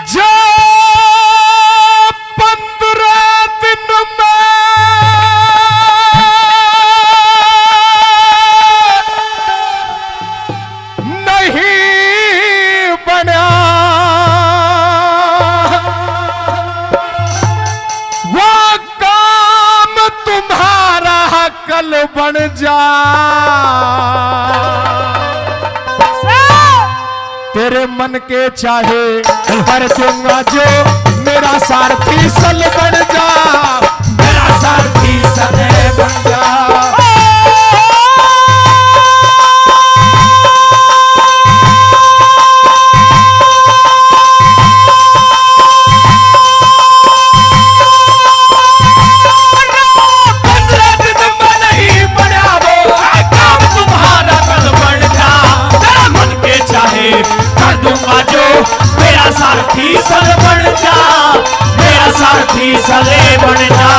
जो 15 दिन में नहीं बना वो काम तुम्हारा कल बन जा। तेरे मन के चाहे कर दूंगा जो मेरा सारथी सल बन जा, मेरा सारथी सल बन जा। मेरा सारथी सल बन जा, मेरा सारथी सले बन जा।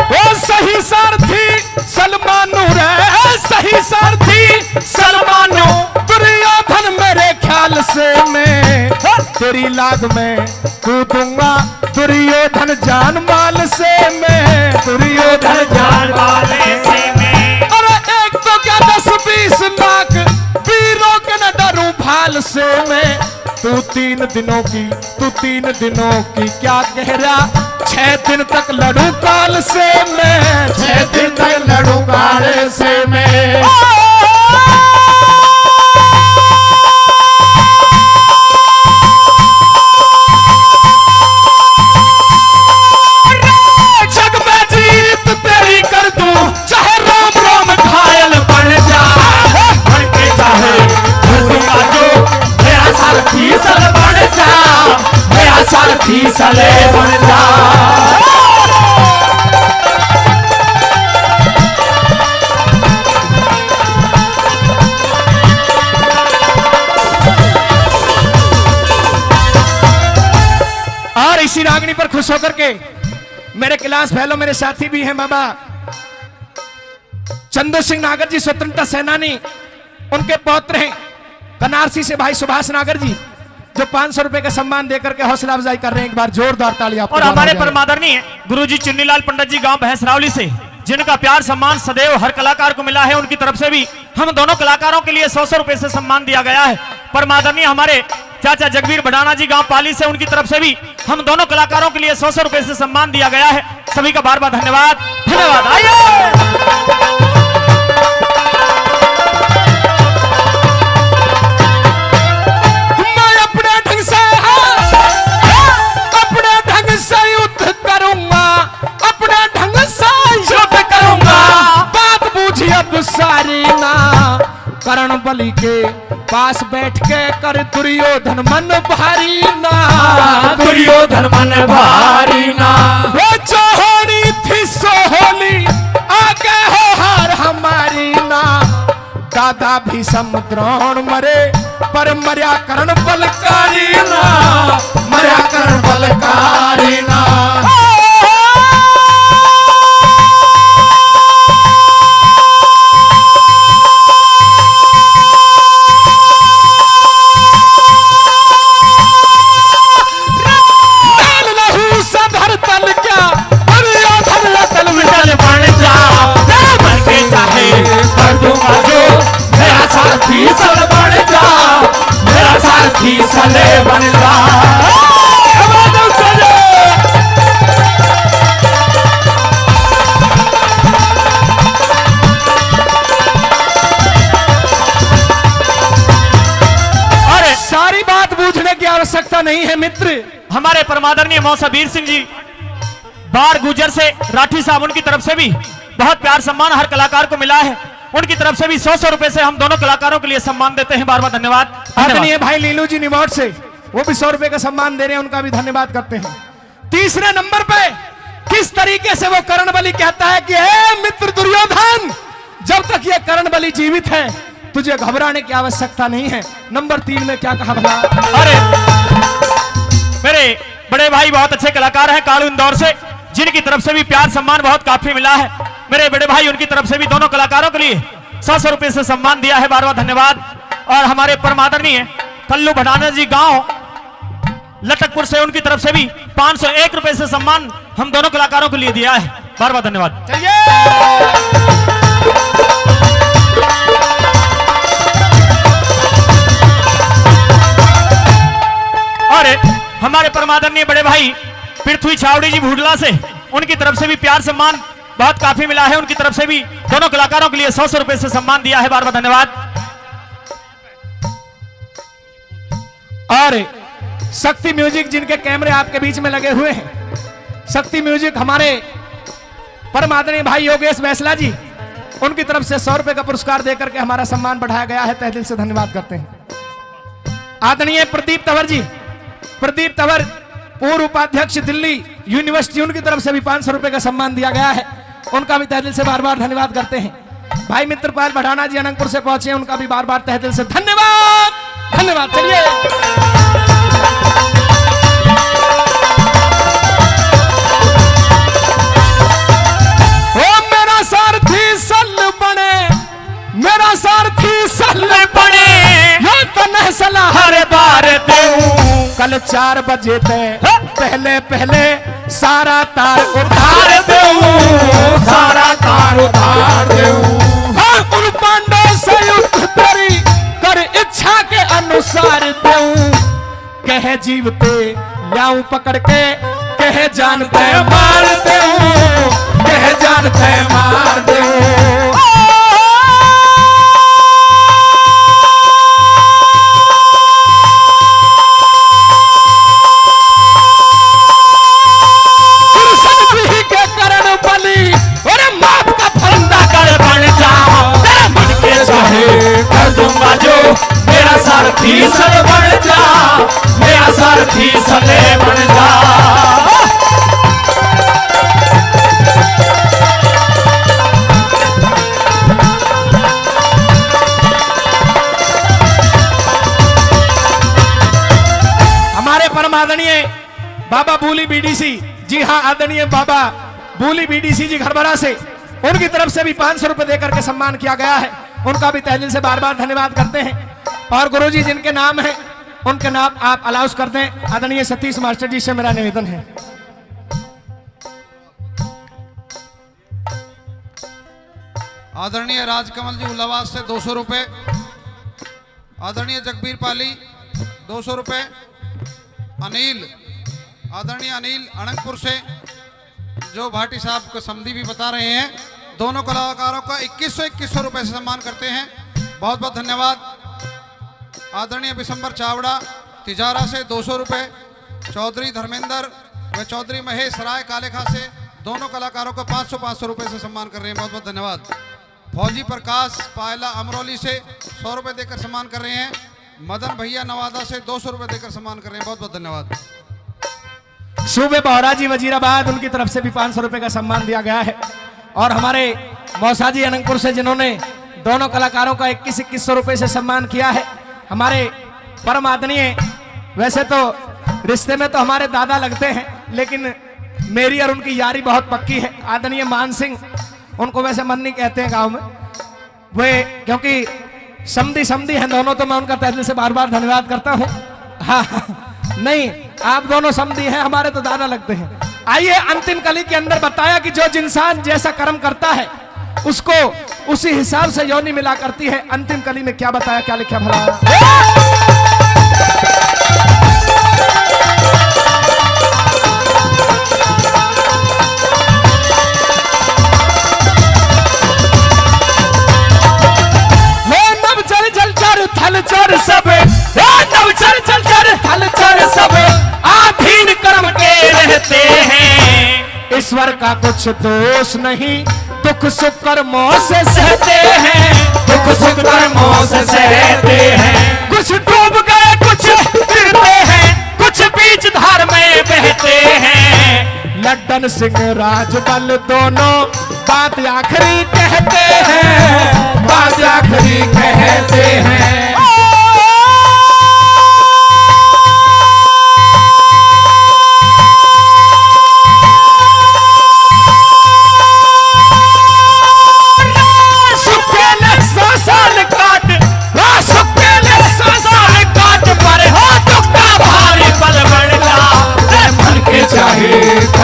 ओ सही सारथी सलमानू रे, सही सारथी सलमानू। दुर्योधन मेरे ख्याल से मैं तेरी लाग में कूदूंगा, दुर्योधन जान माल से मैं, दुर्योधन जान माल से मैं। अरे एक तो क्या 10-20 लाख वीरों के न डरूं भाल से मैं। तू 3 दिनों की क्या कह रहा, 6 दिन तक लड़ू काल से मैं, 6 दिन तक लड़ू काल से मैं। सारथी सले बन जा। और इसी रागनी पर खुश होकर के मेरे क्लास फेलो मेरे साथी भी हैं बाबा चंदू सिंह नागर जी, स्वतंत्रता सेनानी, उनके पौत्र हैं बनारसी से भाई सुभाष नागर जी, जो 500 रुपए का सम्मान देकर के हौसला अफजाई कर रहे हैं। एक बार जोरदार तालियां। और हमारे परमादरणीय गुरुजी चुन्नीलाल पंडित जी गांव भैंसरावली से, जिनका प्यार सम्मान सदैव हर कलाकार को मिला है, उनकी तरफ से भी हम दोनों कलाकारों के लिए 100 रुपए से सम्मान दिया गया है। परमादरणीय हमारे चाचा जगवीर भडाना जी गांव पाली से, उनकी तरफ से भी हम दोनों कलाकारों के लिए 100 रुपए से सम्मान दिया गया है। सभी का बार बार धन्यवाद, धन्यवाद। आइए सारी ना कर्ण बलि के पास बैठ के कर दुर्योधन मन भारी ना, दुर्योधन मन भारी ना। वो चौहोनी थी सोहोली आगे हो हार हमारी ना। दादा भीष्म द्रोण मरे पर मर्या कर्ण बलकारी ना, मर्या कर्ण बलकारी ना। सारथी सल बन जा, मेरा सारथी सले बन जा। अरे सारी बात बूझने की आवश्यकता नहीं है मित्र। हमारे परमादरणीय मौसा वीर सिंह जी बार गुजर से राठी साहब, उनकी तरफ से भी बहुत प्यार सम्मान हर कलाकार को मिला है। उनकी तरफ से भी 100 रुपए से हम दोनों कलाकारों के लिए सम्मान देते हैं। बार बार धन्यवाद। आदरणीय भाई लीलू जी निमोट से, वो भी 100 रुपए का सम्मान दे रहे हैं, उनका भी धन्यवाद करते हैं। तीसरे नंबर पे किस तरीके से वो कर्ण बलि कहता है कि हे मित्र दुर्योधन, जब तक ये कर्ण बलि जीवित है तुझे घबराने की आवश्यकता नहीं है। नंबर 3 में क्या कहा भला? अरे मेरे बड़े भाई बहुत अच्छे कलाकार हैं कालू इंदौर से, जिनकी तरफ से भी प्यार सम्मान बहुत काफी मिला है। मेरे बड़े भाई उनकी तरफ से भी दोनों कलाकारों के लिए 100 रुपए से सम्मान दिया है, बार बार धन्यवाद। और हमारे परम आदरणीय कल्लू भडाना जी गांव लटकपुर से, उनकी तरफ से भी 501 रुपए से सम्मान हम दोनों कलाकारों के लिए दिया है, बार बार धन्यवाद। और हमारे परमादरणीय बड़े भाई पृथ्वी छावड़ी जी भूडला से, उनकी तरफ से भी प्यार सम्मान बहुत काफी मिला है, उनकी तरफ से भी दोनों कलाकारों के लिए 100 रुपए से सम्मान दिया है, बार बार धन्यवाद। और शक्ति म्यूजिक जिनके कैमरे आपके बीच में लगे हुए हैं, शक्ति म्यूजिक हमारे परम आदरणीय भाई योगेश बैसला जी, उनकी तरफ से 100 रुपए का पुरस्कार देकर के हमारा सम्मान बढ़ाया गया है, तहे दिल से धन्यवाद करते हैं। आदरणीय प्रदीप तंवर जी, प्रदीप तंवर पूर्व उपाध्यक्ष दिल्ली यूनिवर्सिटी, उनकी तरफ से भी 500 रुपए का सम्मान दिया गया है, उनका भी तहे दिल से बार बार धन्यवाद करते हैं। भाई मित्रपाल भडाना जी अनंतपुर से पहुंचे हैं, उनका भी बार बार तहे दिल से धन्यवाद धन्यवाद। चलिए मेरा सारथी सल बने, ये तो नहसला हर बार दूं, कल 4 बजे ते पहले पहले सारा तार उधार दूं, सारा तार उधार दूं। हाँ, उन पांडव से युद्ध तेरी कर इच्छा के अनुसार दूं, कहे जीवते लाऊं पकड़ के, कहे जानते मार दूं, कहे जानते मार दूं। कर दूंगा जो मेरा सारथी सल बन जा, मेरा सारथी सले बन जा। हमारे परम आदरणीय बाबा बूली बीडीसी जी, हाँ आदरणीय बाबा बूली बीडीसी जी घरबरा से, उनकी तरफ से भी 500 रुपए देकर के सम्मान किया गया है, उनका भी तहे दिल से बार बार धन्यवाद करते हैं। और गुरुजी जिनके नाम है उनके नाम आप अलाउंस कर दें, आदरणीय सतीश मास्टर जी से मेरा निवेदन है। आदरणीय राजकमल जी उल्लाबाद से 200 रुपए, आदरणीय जगबीर पाली 200 रुपए, अनिल आदरणीय अनिल अनंतपुर से जो भाटी साहब को समधी भी बता रहे हैं, दोनों कलाकारों का 2100 रुपए से सम्मान करते हैं, बहुत बहुत धन्यवाद। आदरणीय विशंबर चावड़ा तिजारा से 200 रुपए, चौधरी धर्मेंद्र व चौधरी महेश राय कालेखा से दोनों कलाकारों को 500 रुपए से सम्मान कर रहे हैं, बहुत बहुत धन्यवाद। फौजी प्रकाश पायला अमरौली से 100 रुपए देकर सम्मान कर रहे हैं, मदन भैया नवादा से 200 रुपए देकर सम्मान कर रहे हैं, बहुत बहुत धन्यवाद। सूबे बहरा जी वजीराबाद, उनकी तरफ से भी 500 रुपए का सम्मान दिया गया है। और हमारे मौसा जी अनंतपुर से, जिन्होंने दोनों कलाकारों का 2100 रुपए से सम्मान किया है, हमारे परम आदरणीय, वैसे तो रिश्ते में तो हमारे दादा लगते हैं, लेकिन मेरी और उनकी यारी बहुत पक्की है। आदरणीय मान सिंह, उनको वैसे मन्नी कहते हैं गांव में, वे क्योंकि समधी समधी हैं दोनों, तो मैं उनका तहे दिल से बार बार धन्यवाद करता हूँ। हाँ नहीं, आप दोनों समधी हैं, हमारे तो दादा लगते हैं। आइए अंतिम कली के अंदर बताया कि जो इंसान जैसा कर्म करता है उसको उसी हिसाब से योनि मिला करती है। अंतिम कली में क्या बताया, क्या लिखा भला? थल चर सब, नव चर चल चर थल चर सब आधीन कर्म के रहते हैं। ईश्वर का कुछ दोष नहीं, दुख सुख कर्मों से सहते हैं, दुख सुख कर्मों से सहते हैं। कुछ डूब गए कुछ गिरते हैं, कुछ बीच धार में बहते हैं। लड्डन सिंह राजबल दोनों बात आखिरी कहते हैं, बात आखिरी कहते हैं।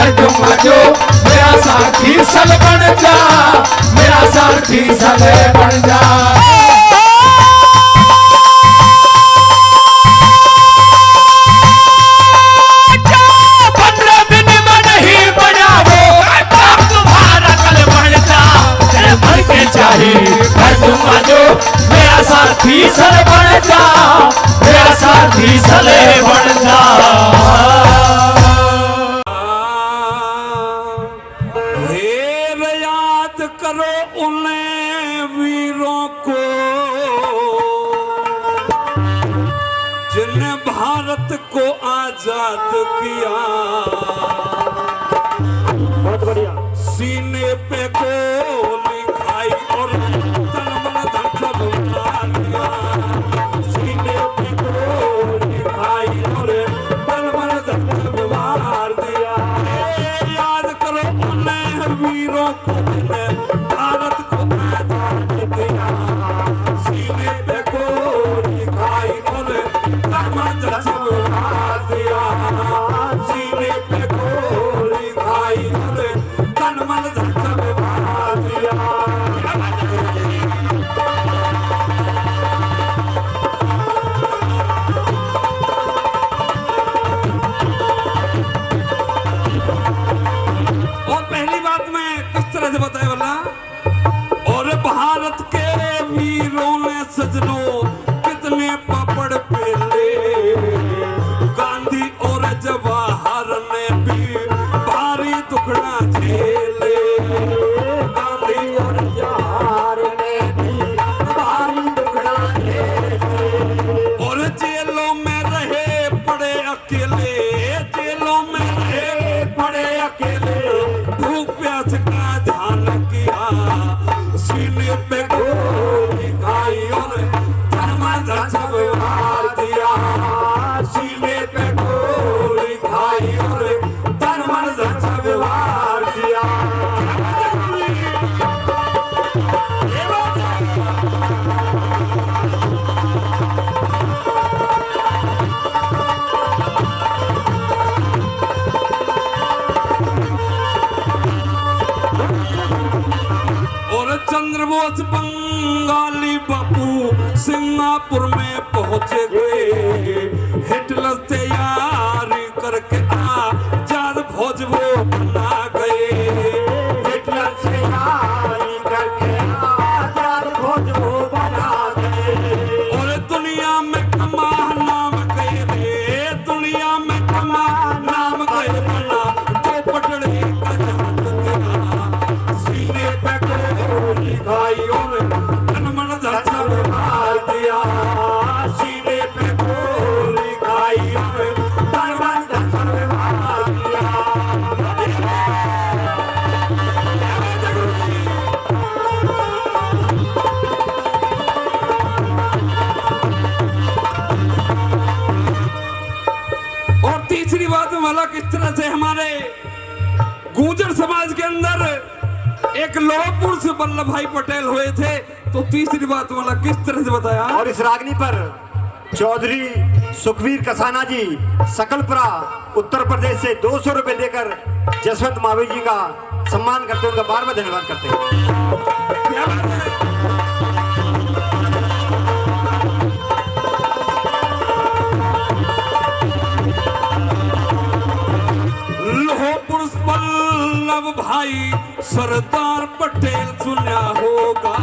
कर दूंगा जो मेरा साथी सल बन जा, मेरा साथी सल बन जा। 15 दिन में नहीं बना वो तुम्हारा कल बन जा, तेरे भर के चाहिए कर दूंगा जो मेरा साथी सल बन जा, मेरा साथी सल बन जा। करो उन्हें वीरों को जिन्हें भारत को आजाद किया, बहुत बढ़िया। सीने पे गोली खाई और तन मन धन सब मार दिया, सीने पे गोली खाई और तन मन धन सब मार दिया। याद करो उन्हें वीरों को भारत को आजाद किया, सीने पे गोली खाई और तन मन धन सब मार दिया, सीने पे गोली खाई और तन मन धन सब मार दिया। और पहली बात मैं किस तरह से बताया बोला, और भारत के वीरों ने सजनों कितने पापड़ पेले, गांधी और जवाहर ने भी भारी टुकड़ा झेले, गांधी और जवाहर ने भी भारी टुकड़ा झेले, और जेलों में रहे पड़े अकेले, जेलों में रहे पड़े अकेले, भूख प्यास का ध्यान किया, सीने पे गोली खाई और धर्म सब मार दिया, सीने पे गोली खाई और धर्म सब मार दिया। और चंद्रबोस बंगाली बापू सिंगापुर में पहुंच गए, हिटलर तैयारी करके आजाद फौज वो बना गए, हिटलर तैयारी करके आजाद फौज वो बना गए। और दुनिया में कमा नाम गए रे, दुनिया में कमा नाम गए बना तो पटड़े का जहाज तेरा, सीने पे गोली खाई और तन मन धन सब मार दिया, सीने पे गोली खाई और तन मन धन सब मार दिया। और तीसरी बात वाला किस तरह से हमारे गुर्जर समाज के अंदर एक लौह पुरुष वल्लभ भाई पटेल हुए थे, तो तीसरी बात वाला किस तरह से बताया। और इस रागनी पर चौधरी सुखवीर कसाना जी सकलपुरा उत्तर प्रदेश से 200 रुपए देकर जसवंत मावी जी का सम्मान करते हैं, उनका बार बार धन्यवाद करते हैं। क्या बात है? लौह पुरुष वल्लभ भाई सरदार पटेल सुना होगा,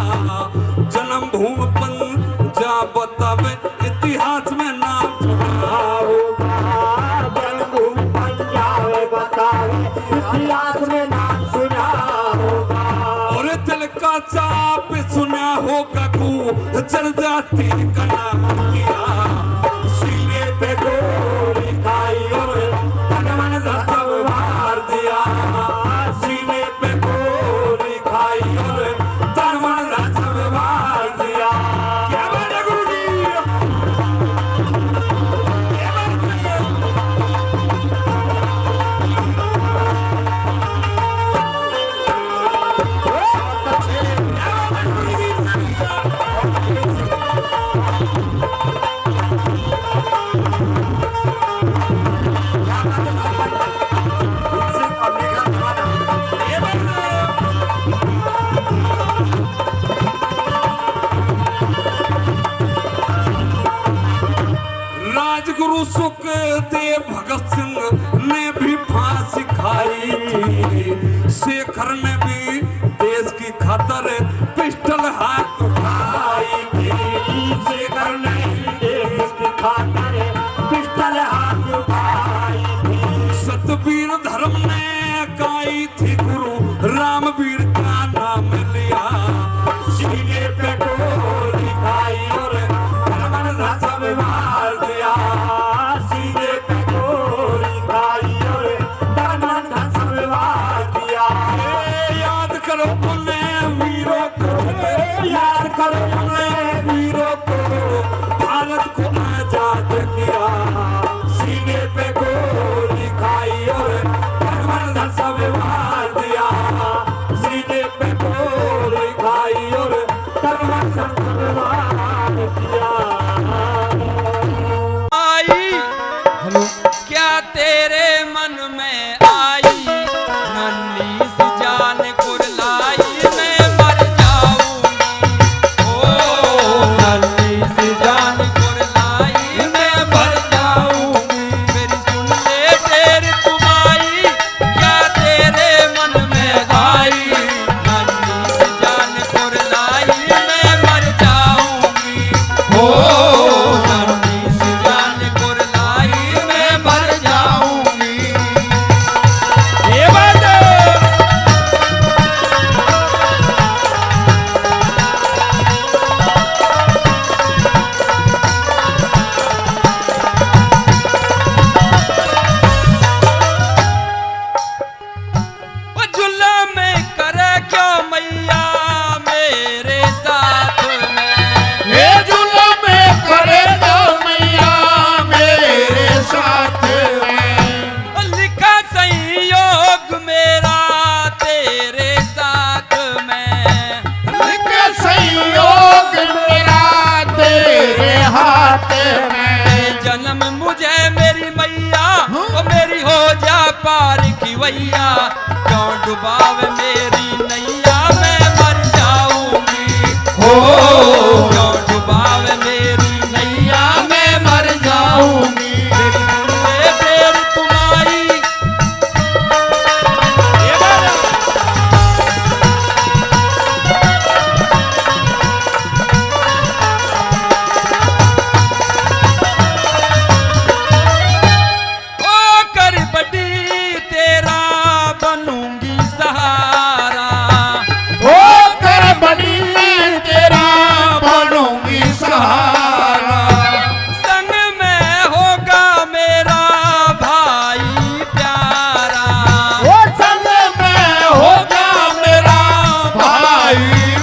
जन्मभूमि पंजाब बतावे इतिहास में नाम सुना होगा, जन्मभूमि पंजाब बतावे इतिहास में नाम सुना होगा। और दिल का चाप सुना होगा, जनजाति का नाम किया, सीने पे गोली खाई और भगवान सब मार दिया, सीने पे गोली खाई और भगवान सब मार दिया। क्या बात है गुरुजी? क्या बात है? क्या बात है गुरुजी? सिखाई थी। शेखर ने भी देश की खातर पिस्टल हाथ उठाई थी। शेखर ने देश की खातिर पिस्टल हाथ उठाई थी। सतवीर धर्म ने गाई थी गुरु रामवीर का नाम लिया। सीने पे गोली खाई और धर्मन सब मार दिया। सीने पे गोली खाई और धर्मन सब मार दिया। याद करो उन्हें वीरों को, याद करो उन्हें वीरों को, भारत को आजाद किया। सीने पे गोली खाई और धर्मन सब मार दिया। सीने पे गोली खाई और धर्मन सब मार दिया। आई क्या तेरे मन में आई, नन्ही सी जान कुरलाई मैं मर जाऊंगी। ओ नन्ही सी जान कुरलाई मैं मर जाऊंगी। मेरी सुन ले तेरी तुम्हारी, क्या तेरे मन में आई, नन्ही सी जान कुरलाई मैं मर जाऊंगी। ओ नन्ही सी जान कुरलाई मैं मर जाऊंगी। ये बात है। वो जुल्म में करे क्यों मैया मेरे साथ में। ये जुल्म में करे तो मैया मेरे साथ में। वो लिखा संयोग मेरा तेरे साथ में। लिखे संयोग मेरा तेरे हाथ में। जन्म मुझे मेरी मैया वो मेरी हो जा पार की वैया। क्यों डुबावे मेरी नैया मैं मर जाऊंगी। हो क्यों डुबावे मेरी नैया मैं मर जाऊंगी। मेरी सुन ले तेरी तुम्हारी। ये बात है। ओ कर बड़ी तेरा बनूंगी सहारा। ओ कर बड़ी तेरा बनूंगी सहारा। संग में होगा मेरा भाई प्यारा। ओ संग में होगा मेरा भाई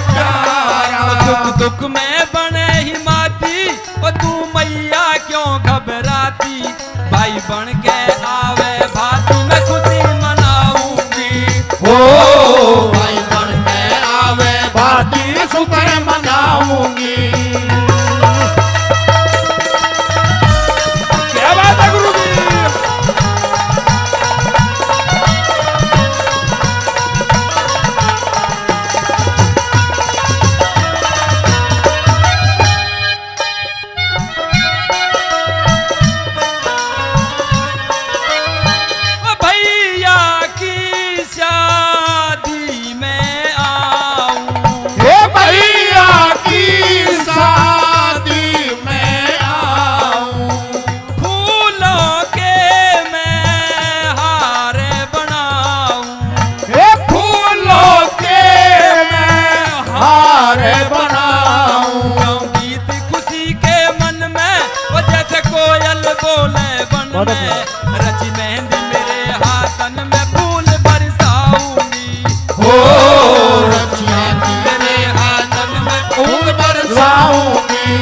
प्यारा। सुख दुख में बने ही माती, और तू मैया क्यों घबराती। भाई बन के आवे भाती मैं खुशी मनाऊंगी। ओ भाई बन के आवे भाती शुक्र मनाऊंगी। क्या बात है गुरु जी। ओ भैया की शादी में आऊं। हे भैया की शादी में आऊं। फूलों के मैं हार बनाऊं। हे फूलों के मैं हार बनाऊं। क्यों गीत खुशी के मन में वो जैसे कोयल बोले बन में। रची मेहंदी मेरे हाथन में फूल बरसाऊंगी। हो रचिया मेरे हाथन में फूल बरसाऊंगी।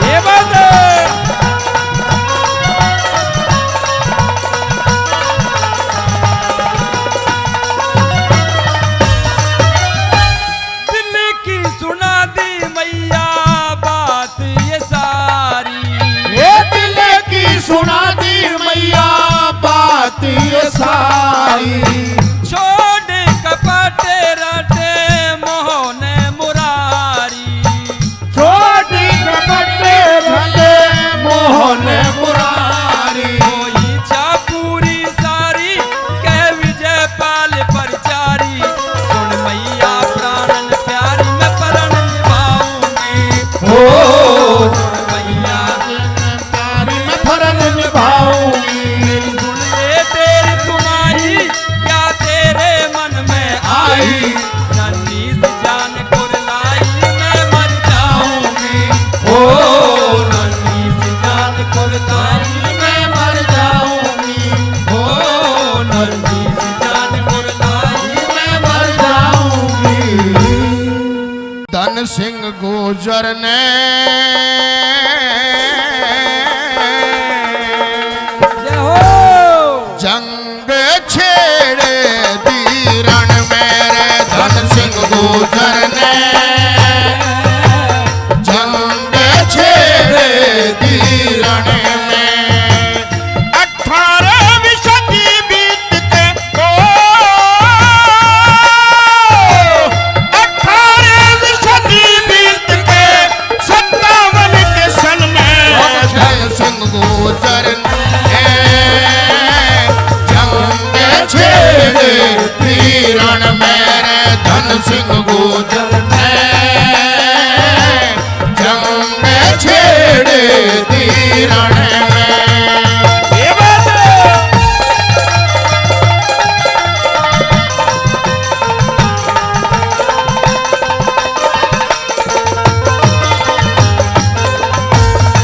ये बात है। दिल की सुना दी मैया बात ये सारी। ये दिल की सुना दी मैया बात ये सारी। छोड़ कपट रटे मोहन मुरारी। छोटी कपटे भले मोहन गुजर ने जय हो जंग छेड़े दी रण मेरे धन सिंह गुजर ने जंग छेड़े दी रण में 18वीं सदी बीत के 18वीं सदी बीत के 57 के सन में धन सिंह गुजर ने जंग छेड़े दी रण मेरे धन सिंह गुजर ने जंग छेड़े दी रण में ये बात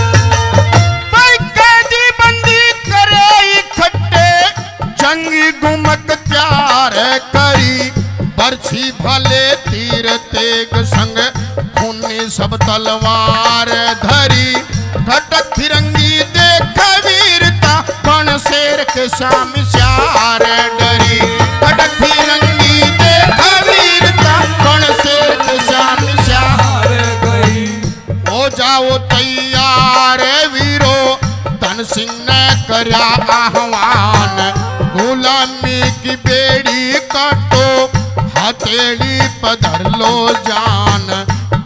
भाई कैदी बंदी करे इकट्ठे जंगी गुमक तैयार करी बरछी भले तीर तेग संग खूनी सब तलवार धरी घटक फिरंगी देख वीरता बन शेर के शाम श्यार डरी घटक फिरंगी देख वीरता बन शेर के शाम श्यार गई हो जाओ तैयार वीरो धन सिंह ने करया आह्वान गुलामी की बेड़ी काटो हथेली पधर लो जान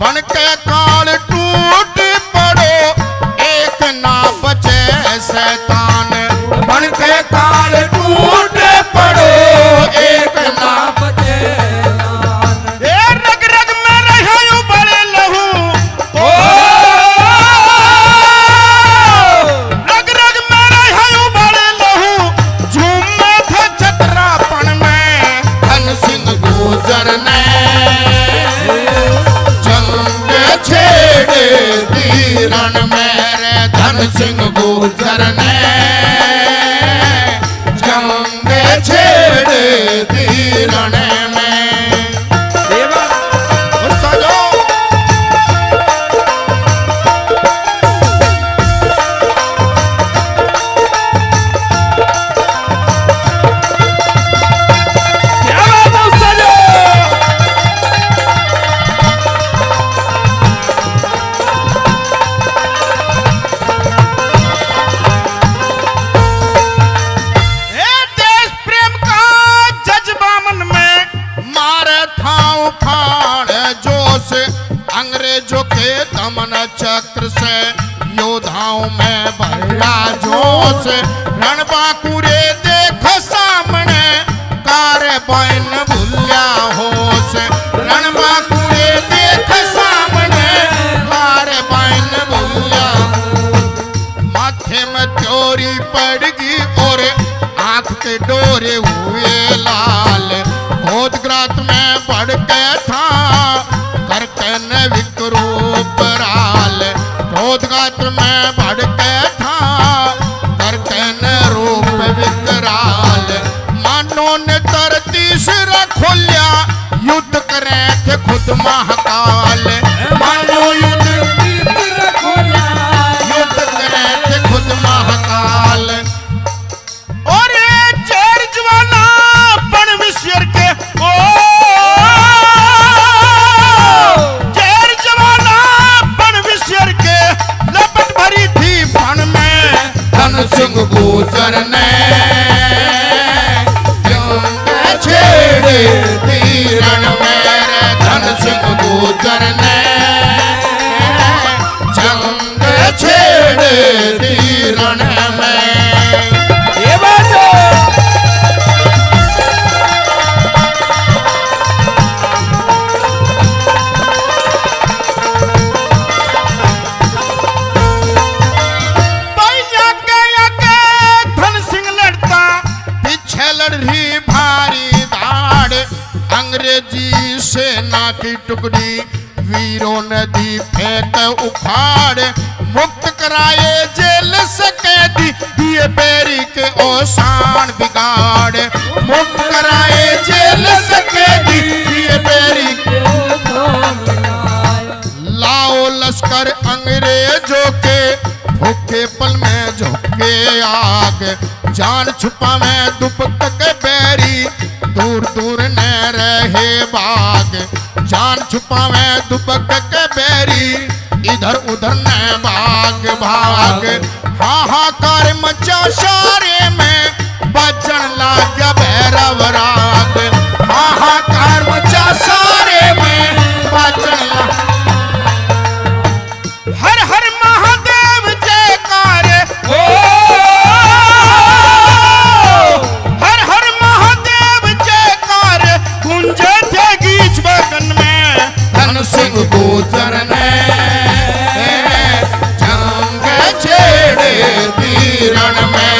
बन के काल टूट पड़ो एक ना बचे शैतान बन के काल टूट पड़ो एक ना बचे ए रग रग में रहे बड़े लहू ओ रग रग में रहे बड़े लहू झूमे थे छतरापन में धन सिंह गुजर ने जंग छेड़े दी रण मेरे धन सिंह गुजर ने जंग छेड़े दी रण में उस्तादो क्या बात है उस्तादो ए देश प्रेम का जज्बा मन में मारे था उफान जोश अंग्रेजों के दमन चक्र से योद्धाओं में भरा जोश रणबांकुरे देख सामने कार्बाइन भूलिया होश रणबांकुरे देख सामने कार्बाइन भूलिया माथे में त्योरी पड़गी और आंख के डोरे हुए लाल भोजग्रात में बढ़ के था करके न विक्रूप राल भोजग्रात में बढ़ के था करके न रूप विकराल मानो ने तरती सिरा खोलिया युद्ध करे थे खुद महाकाल मानो युद्ध करे थे खुद महाकाल और ये चेर जवाना बन विश्वर के ओ चेर जवाना बन विश्वर के लपट भरी थी फन में धन सिंह गुजर ने जंग छेड़े दी रण मेरे धन सिंह गुजर ने जंग छेड़े दी रण में ये बात भैया के धन सिंह लड़ता पीछे लड़ रही भारी धाड़ अंग्रेजी सेना की टुकड़ी वीरों ने दी फेंक उखाड़ मुक्त कराए जेल से कैदी दिए बेरी के ओसान बिगाड़ मुक्त कराए जेल से कैदी दिए बेरी लाओ के आग जान छुपावे दुपक के बैरी दूर दूर न रहे बाग जान छुपावे दुपक के बैरी इधर उधर न भाग भाग हाहाकार मचा सारे में बजन लाग्या भैरव राग हाहाकार मचा सारे में बजन हर हर महादेव जयकार हो हर हर महादेव जयकार कुंजे थे गीच बगन में धन सिंह गुजर ने जंग छेड़े तीरण में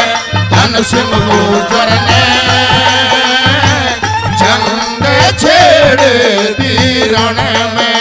धन सिंह गुजर ने जंग छेड़े तीरण में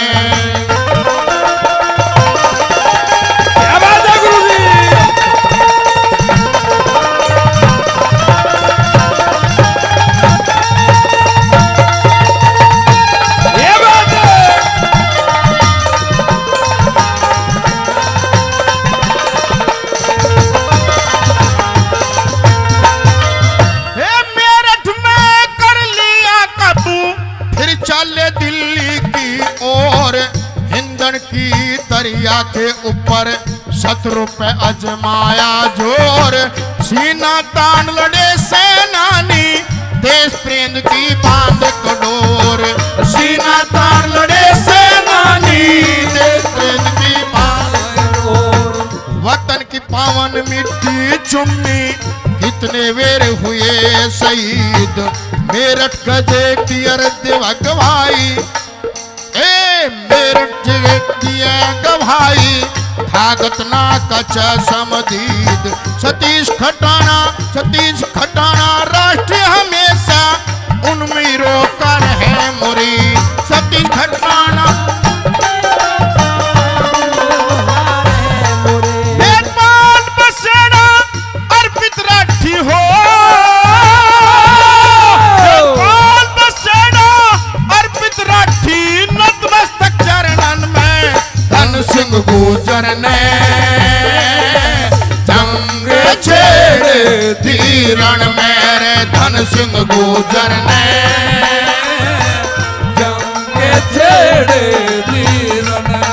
दरिया के ऊपर शत्रु पे अजमाया जोर सीना तान लड़े सेनानी देश प्रेम की बांध कठोर सीना तान लड़े सेनानी देश प्रेम की बांध कठोर वतन की पावन मिट्टी चुम्मी कितने वेर हुए शहीद मेरठ गजे की अर्ध गवाई मेरठ दिया गवाई भागत ना कच समदीद सतीश खटाना राष्ट्र हमेशा उनमें रोकर है मुरी सतीश खटाना बसेना अर्पित राठी हो बसेना अर्पित राठी नतमस्तक चरणन में धन सिंह गुजर ने जंग छेड़े तीरण मेरे धन सिंह गुजर ने जंग छेड़े तीरण में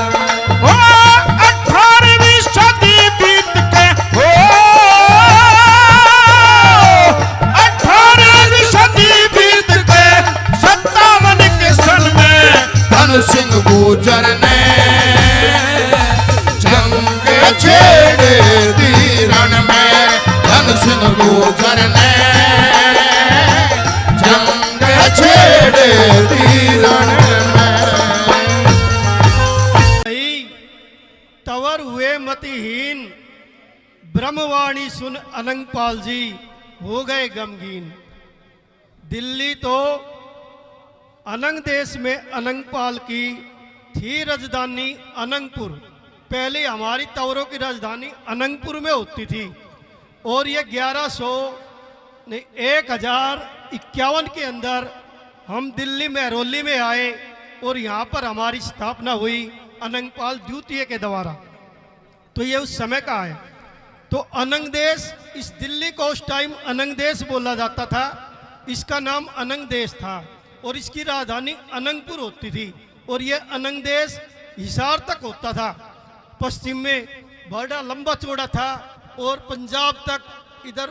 18वीं सदी बीत के हो 18वीं सदी बीत के 57 के सन में धन सिंह गुजर ने जंग छेड़े तीरण में धन सिंह गुजर ने जंग छेड़े तीरण में तवर हुए मतिहीन ब्रह्मवाणी सुन अनंगपाल जी हो गए गमगीन। दिल्ली तो अनंग देश में अनंगपाल की थी राजधानी अनंगपुर। पहले हमारी तवरों की राजधानी अनंगपुर में होती थी और ये 1051 के अंदर हम दिल्ली महरौली में आए और यहाँ पर हमारी स्थापना हुई अनंगपाल द्वितीय के द्वारा। तो ये उस समय का है। तो अनंग देश, इस दिल्ली को उस टाइम अनंग देश बोला जाता था, इसका नाम अनंग देश था और इसकी राजधानी अनंगपुर होती थी और ये अनंग देश हिसार तक होता था। पश्चिम में बड़ा लंबा चौड़ा था और पंजाब तक, इधर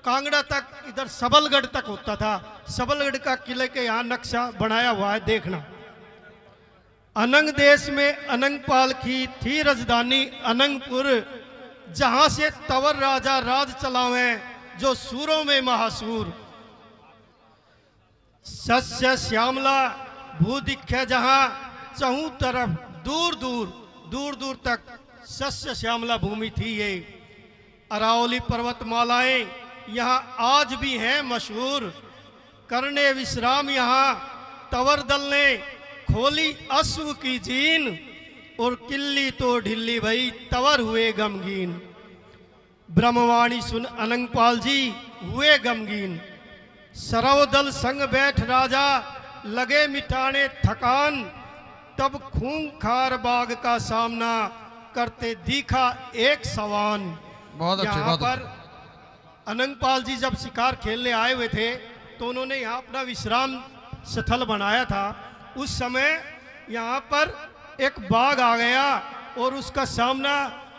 कांगड़ा तक, इधर सबलगढ़ तक होता था। सबलगढ़ का किले के यहाँ नक्शा बनाया हुआ है, देखना। अनंग देश में अनंगपाल की थी राजधानी अनंगपुर, जहां से तवर राजा राज चलावे जो सूरों में महासूर। सस्य श्यामला भू दिखे जहां चहु तरफ दूर दूर तक सस्य श्यामला भूमि थी। ये अरावली पर्वतमालाएं यहाँ आज भी हैं मशहूर। करने विश्राम यहाँ तवर दल ने खोली अश्व की जीन और किल्ली तो ढिल्ली भई तवर हुए गमगीन। ब्रह्मवाणी सुन अनंगपाल जी हुए गमगीन। सरवदल संग बैठ राजा लगे मिटाने थकान, तब खूंखार बाग का सामना करते दिखा एक सवान। बहुत अच्छे, यहाँ बहुत पर अनंगपाल जी जब शिकार खेलने आए हुए थे तो उन्होंने यहाँ अपना विश्राम स्थल बनाया था। उस समय यहाँ पर एक बाघ आ गया और उसका सामना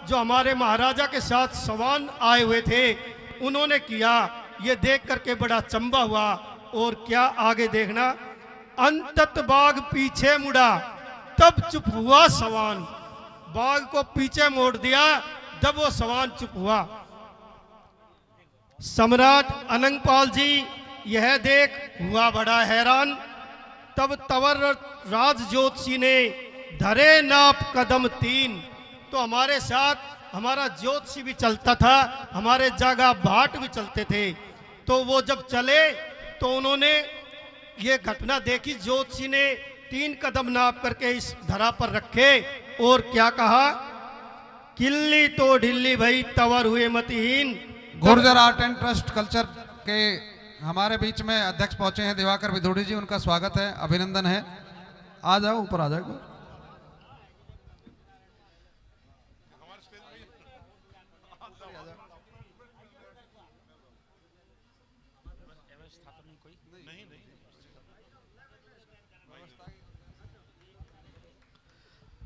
जो हमारे महाराजा के साथ सवान आए हुए थे उन्होंने किया। ये देख करके बड़ा चंबा हुआ और क्या आगे देखना, अंतत बाघ पीछे मुड़ा तब चुप हुआ सवान। बाघ को पीछे मोड़ दिया जब वो सवान चुप हुआ। सम्राट अनंगपाल जी यह देख हुआ बड़ा हैरान। तब तंवर राज ज्योतिषी ने धरे नाप कदम 3। तो हमारे साथ हमारा ज्योतिषी भी चलता था, हमारे जागा भाट भी चलते थे। तो वो जब चले तो उन्होंने ये घटना देखी। ज्योतिषी ने 3 कदम नाप करके इस धरा पर रखे और क्या कहा, किल्ली तो ढिल्ली भई तंवर हुए मतिहीन। Gurjar art and trust culture के हमारे बीच में अध्यक्ष पहुंचे हैं दिवाकर विधोड़ी जी, उनका स्वागत है, अभिनंदन है। आ जाओ, ऊपर आ जाओ।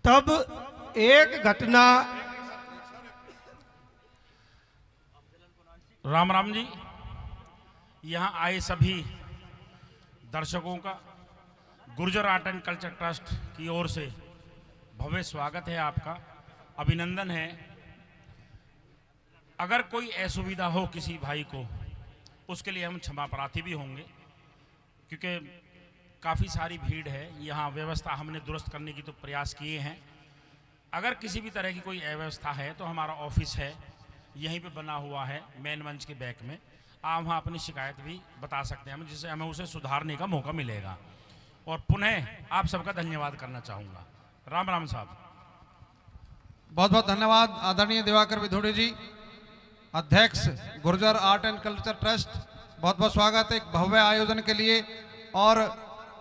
तब एक घटना, राम राम जी, यहाँ आए सभी दर्शकों का Gurjar art and culture trust की ओर से भव्य स्वागत है, आपका अभिनंदन है। अगर कोई असुविधा हो किसी भाई को, उसके लिए हम क्षमा प्रार्थी भी होंगे, क्योंकि काफ़ी सारी भीड़ है। यहाँ व्यवस्था हमने दुरुस्त करने की तो प्रयास किए हैं। अगर किसी भी तरह की कोई अव्यवस्था है तो हमारा ऑफिस है, यहीं पे बना हुआ है मेन मंच के बैक में। आप वहाँ अपनी शिकायत भी बता सकते हैं, जिससे हमें उसे सुधारने का मौका मिलेगा। और पुनः आप सबका धन्यवाद करना चाहूँगा। राम राम साहब। बहुत बहुत धन्यवाद आदरणीय दिवाकर विधोड़ी जी, अध्यक्ष Gurjar art and culture trust. बहुत बहुत स्वागत है एक भव्य आयोजन के लिए और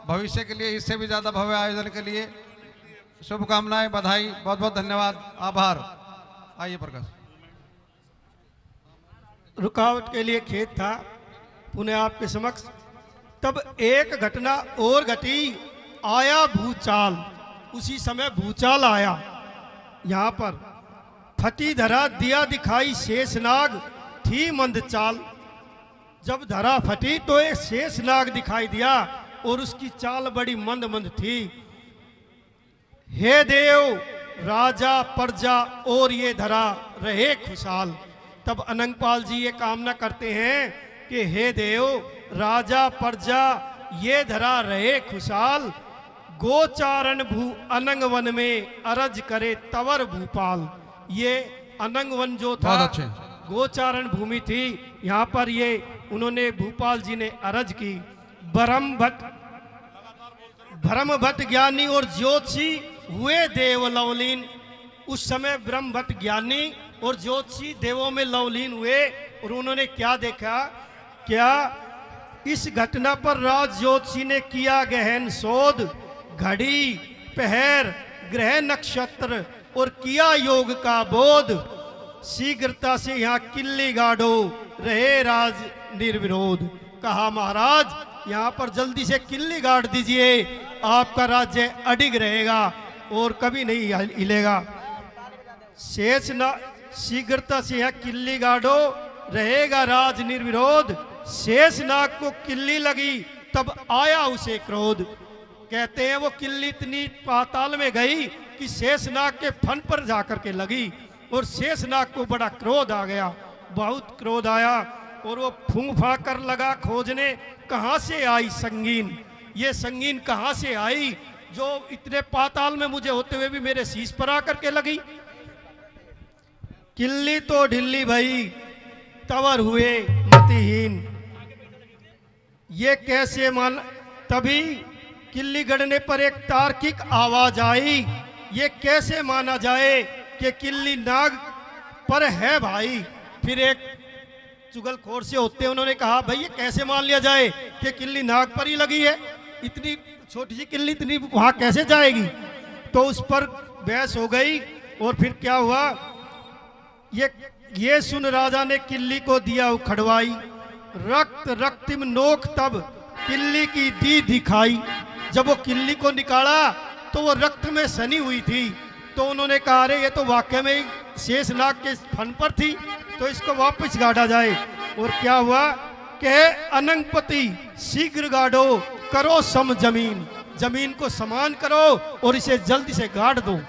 भविष्य के लिए इससे भी ज़्यादा भव्य आयोजन के लिए शुभकामनाएं, बधाई, बहुत बहुत धन्यवाद, आभार। आइए प्रकाश। रुकावट के लिए खेद था पुनः आपके समक्ष। तब एक घटना और घटी, आया भूचाल। उसी समय भूचाल आया। यहाँ पर फटी धरा दिया दिखाई शेषनाग थी मंद चाल। जब धरा फटी तो एक शेषनाग दिखाई दिया और उसकी चाल बड़ी मंद मंद थी। हे देव राजा प्रजा और ये धरा रहे खुशहाल। तब अनंगपाल जी ये कामना करते हैं कि हे देव राजा प्रजा ये धरा रहे खुशहाल। गोचारण भू अनंग वन में अरज करे तवर भूपाल। ये अनंग वन जो था बहुत अच्छे। गोचारण भूमि थी, यहाँ पर ये उन्होंने भूपाल जी ने अरज की। ब्रह्म भट्ट ज्ञानी और ज्योतिषी हुए देव लवलीन। उस समय ब्रह्म भट्ट ज्ञानी और ज्योतिषी देवों में लवलीन हुए और उन्होंने क्या देखा, क्या इस घटना पर राज ज्योतिषी ने किया गहन शोध। घड़ी पहर ग्रह नक्षत्र और किया योग का बोध। शीघ्रता से यहाँ किल्ली गाड़ो रहे राज निर्विरोध। कहा महाराज यहाँ पर जल्दी से किल्ली गाड़ दीजिए, आपका राज्य अडिग रहेगा और कभी नहीं हिलेगा। शेष न शीघ्रता से यहाँ किल्ली गाड़ो रहेगा राज निर्विरोध। शेषनाग को किल्ली लगी तब आया उसे क्रोध। कहते हैं वो किल्ली इतनी पाताल में गई कि शेषनाग के फन पर जाकर के लगी और शेषनाग को बड़ा क्रोध आ गया, बहुत क्रोध आया और वो फूंक फांक कर लगा खोजने कहाँ से आई संगीन। ये संगीन कहाँ से आई जो इतने पाताल में मुझे होते हुए भी मेरे शीश पर आकर के लगी। किल्ली तो ढिल्ली भई तवर हुए मतिहीन। ये कैसे मान, तभी किल्ली गढ़ने पर एक तार्किक आवाज आई। ये कैसे माना जाए कि किल्ली नाग पर है भाई। फिर एक चुगलखोर से होते उन्होंने कहा भाई ये कैसे मान लिया जाए कि किल्ली नाग पर ही लगी है, इतनी छोटी सी किल्ली इतनी वहां कैसे जाएगी। तो उस पर बहस हो गई और फिर क्या हुआ, ये ये सुन राजा ने किल्ली को दिया उखड़वाई, रक्त रक्तिम नोक तब किल्ली की दी दिखाई। जब वो किल्ली को निकाला तो वो रक्त में सनी हुई थी। तो उन्होंने कहा अरे ये तो वाकई में ही शेषनाग के फन पर थी, तो इसको वापस गाड़ा जाए। और क्या हुआ कि अनंगपति शीघ्र गाड़ो, करो सम जमीन, जमीन को समान करो और इसे जल्दी से गाड़ दो।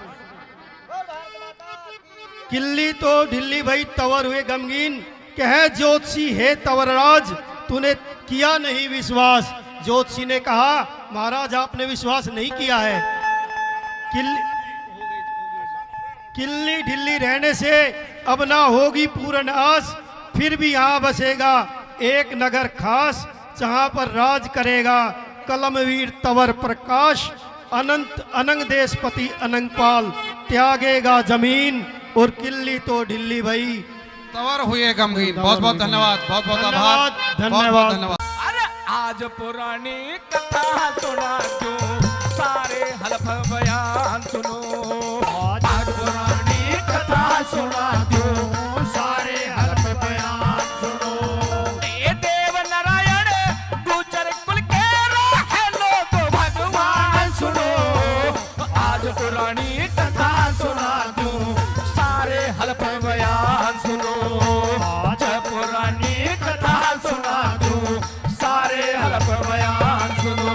किल्ली तो ढिल्ली भई तवर हुए गमगीन, कहे ज्योतिषी है तवरराज, तूने किया नहीं विश्वास। ज्योतिषी ने कहा महाराज आपने विश्वास नहीं किया है। किल्ली ढिल्ली रहने से अब ना होगी पूर्ण आस, फिर भी यहाँ बसेगा एक नगर खास, जहाँ पर राज करेगा कलमवीर तवर प्रकाश। अनंत अनंग देशपति अनंगपाल त्यागेगा जमीन, और किल्ली तो ढिल्ली भई तवर हुए गमगीन। बहुत बहुत धन्यवाद, बहुत बहुत आभार, धन्यवाद। धन्यवाद। अरे आज पुरानी कथा सुना क्यों, सारे हलफ बयान सुनो। आज पुरानी कथा सुना क्यों, सारे हलफ बयान सुनो। ये देव नारायण गुजर कुल के रहे लोग भगवान सुनो। आज पुरानी कथा सुना क्यों, सारे हलफ बयान सुनो। आज पुरानी कथा सुना क्यों, सारे हलफ बयान सुनो।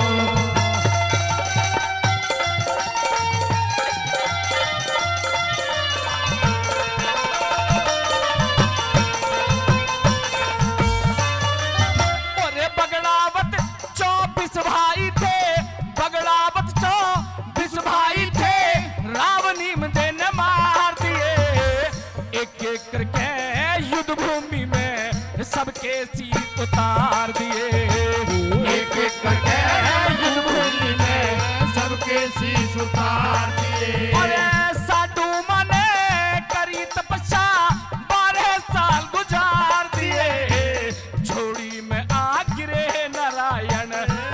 अरे बगड़ावत 24 भाई थे, बगड़ावत 24 भाई थे, रावणी में दिन मार दिए। एक एक करके युद्ध भूमि में सबके शीश उतार दिए। एक एक करके युद्ध भूमि में सबके शीश उतार दिए। अरे साधु मने करी तपस्या 12 साल गुजार दिए। झोड़ी में आ गिरे नारायण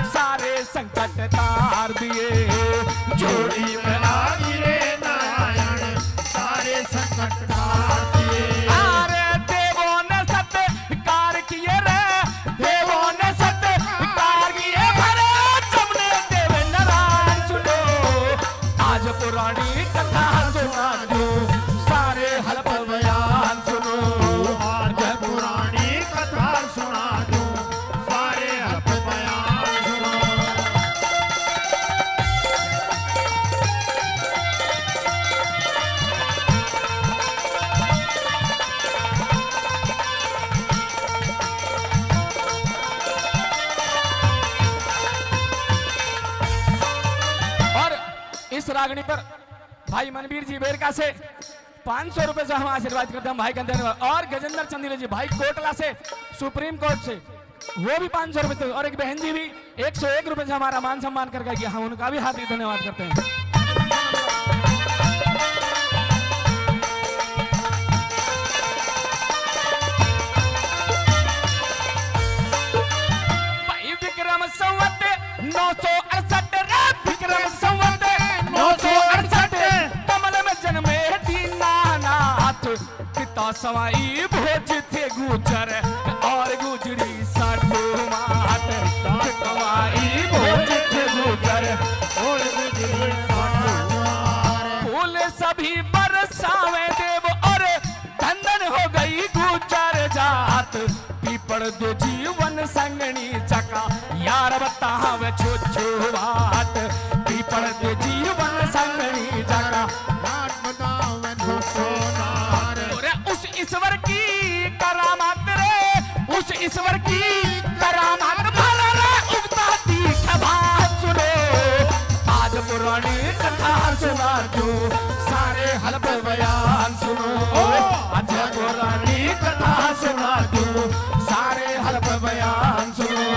सारे संकट तार दिए। झोड़ी में आ गिरे नारायण सारे संकट तार दिए। अरे देवों ने सत्कार किए रे, देवों ने सत्कार किए, भरे जमने देव नारायण सुनो। आज पुरानी कथा सुना दो, सारे हलफ बयान सुनो। आज पुरानी कथा सुना दो, सारे हलफ बयान सुनो। और इस रागनी पर भाई मनवीर जी बेरका से 500 रुपए से हम आशीर्वाद करते हैं भाई का धन्यवाद। और गजेंद्र चंदीले जी भाई कोटला से सुप्रीम कोर्ट से वो भी 500 रुपए। और एक बहन जी भी 101 रुपए से हमारा मान सम्मान करके गया, हम उनका भी हार्दिक धन्यवाद करते हैं। भाई विक्रम संवत 968 रे, विक्रम संवत 968, कमल में जन्मे दीनानाथ, पिता सवाई भोज थे गुजर, और गुजरी साधु मात। सवाई भोज थे गुजर, और गुजरी साधु मात। फूल सभी बरसावे देव, और धंधन हो गई गुजर जात। पीपड़ दो जीवन संगनी चका, यार बतावे छो बात। पीपड़ दो जीवन संगनी चका, उस ईश्वर की करामात रे, उस ईश्वर की करामात भला रे उगता दीख बात सुनो। आज पुरानी कथा सुना दो, सारे हलफ बयान सुनो। आज पुरानी कथा सुना दो, सारे हलफ बयान सुनो।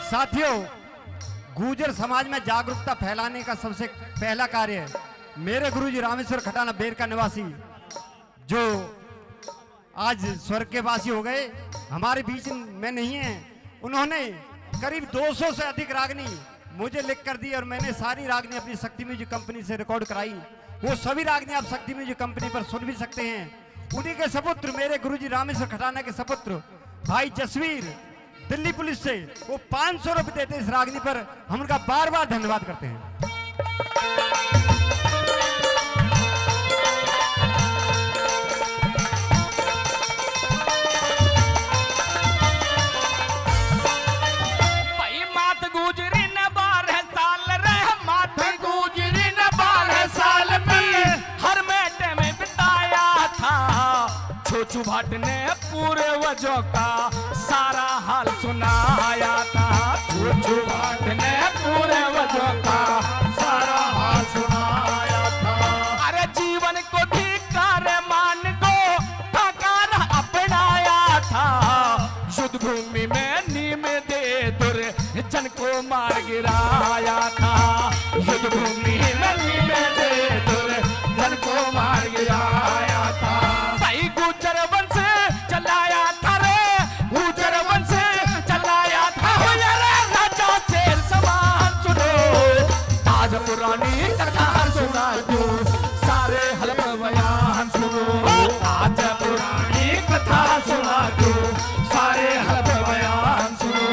साथियों, गुर्जर समाज में जागरूकता फैलाने का सबसे पहला कार्य मेरे गुरुजी रामेश्वर खटाना बेर का निवासी जो आज स्वर्ग के वासी हो गए, हमारे बीच में नहीं है। उन्होंने करीब 200 से अधिक रागनी मुझे लिख कर दी और मैंने सारी रागनी अपनी शक्ति म्यूजिक कंपनी से रिकॉर्ड कराई। वो सभी रागनी आप शक्ति म्यूजिक कंपनी पर सुन भी सकते हैं। उन्हीं के सपुत्र, मेरे गुरुजी रामेश्वर खटाना के सपुत्र भाई जसवीर, दिल्ली पुलिस से वो 500 रुपए देते इस रागनी पर। हम उनका बार बार धन्यवाद करते हैं। भाई मात गुजरी न 12 साल रे, मात गुजरी न 12 साल में हर मेटे में बिताया था। छोचू भाट ने पूरे वजह का सारा हाल सुनाया था। छोचू भाट ने पूरे वजह का सारा हाल सुनाया था। अरे जीवन को धिक्कार मान को ठकार अपनाया था। युद्ध भूमि में नीम दे दुर जन को मार गिराया था। युद्ध भूमि में नीम दे दुर जन को मार गिराया था। भाई गुजर वंश चलाया था रे, गुजर वंश चलाया था। हो यारे राजा शेर समान सुनो, आज पुरानी कथा सुना दो, सारे हलफ बयान सुनो। आज पुरानी कथा सुना दो, सारे हलफ बयान सुनो।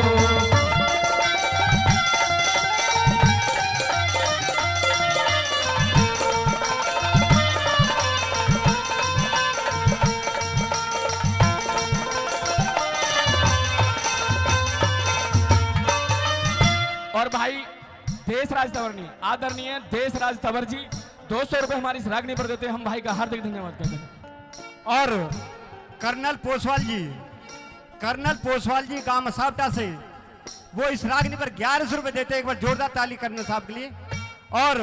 और भाई देशराज तंवर, आदरणीय देशराज तंवर जी 200 रुपए हमारी इस रागनी पर देते हैं। हम भाई का हार्दिक धन्यवाद करते हैं। और कर्नल पोसवाल जी गांव मसावटा से वो इस रागनी पर 1100 रुपए देते हैं। एक बार जोरदार ताली कर्नल साहब के लिए। और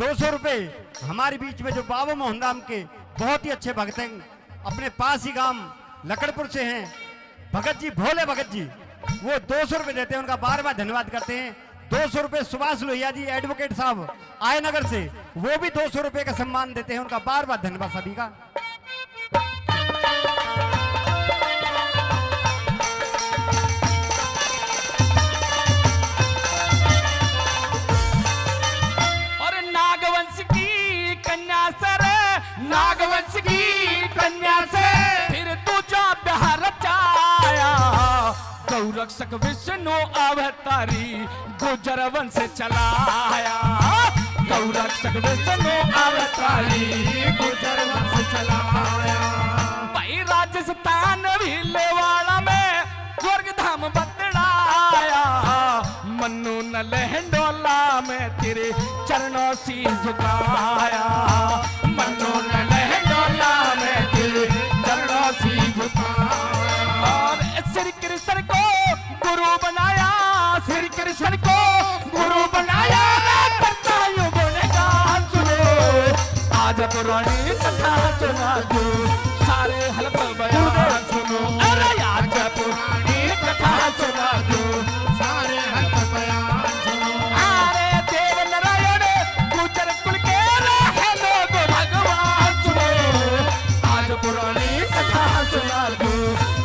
200 रुपए हमारे बीच में जो बाबू मोहन राम के बहुत ही अच्छे भक्त हैं, अपने पास ही गांव लकड़पुर से हैं, भगत जी, भोले भगत जी, वो 200 रुपए देते हैं। उनका बार बार धन्यवाद करते हैं। 200 रुपए सुभाष लोहिया जी एडवोकेट साहब आय नगर से, वो भी 200 रुपए का सम्मान देते हैं। उनका बार बार धन्यवाद सभी का। और नागवंश की कन्या से रे, नागवंश की कन्या से फिर तू जो प्यार रचाया। गौरक्षक विष्णु अवतारी गुजर वंश चलाया। गौरक्षक विष्णु अवतारी गुजर वंश चलाया। भाई राजस्थान भीलवाड़ा में स्वर्ग धाम बतलाया। मन्नू न लहंडोला में तेरे चरणों सी झुकाया। मन्नू न लहंडोला में तेरे चरणों सी झुकाया। और श्री कृष्ण को गुरु बनाया, श्री कृष्ण को गुरु बनाया। करता हूँ गुणगान सुनो, आज पुरानी कथा सुना दो, सारे हलफ बयान सुनो। अरे आज पुरानी कथा सुना दो, सारे हलफ बयान सुनो। अरे देव नारायण गुजर कुल के रहे लोग भगवान सुनो, आज पुरानी कथा सुना दो,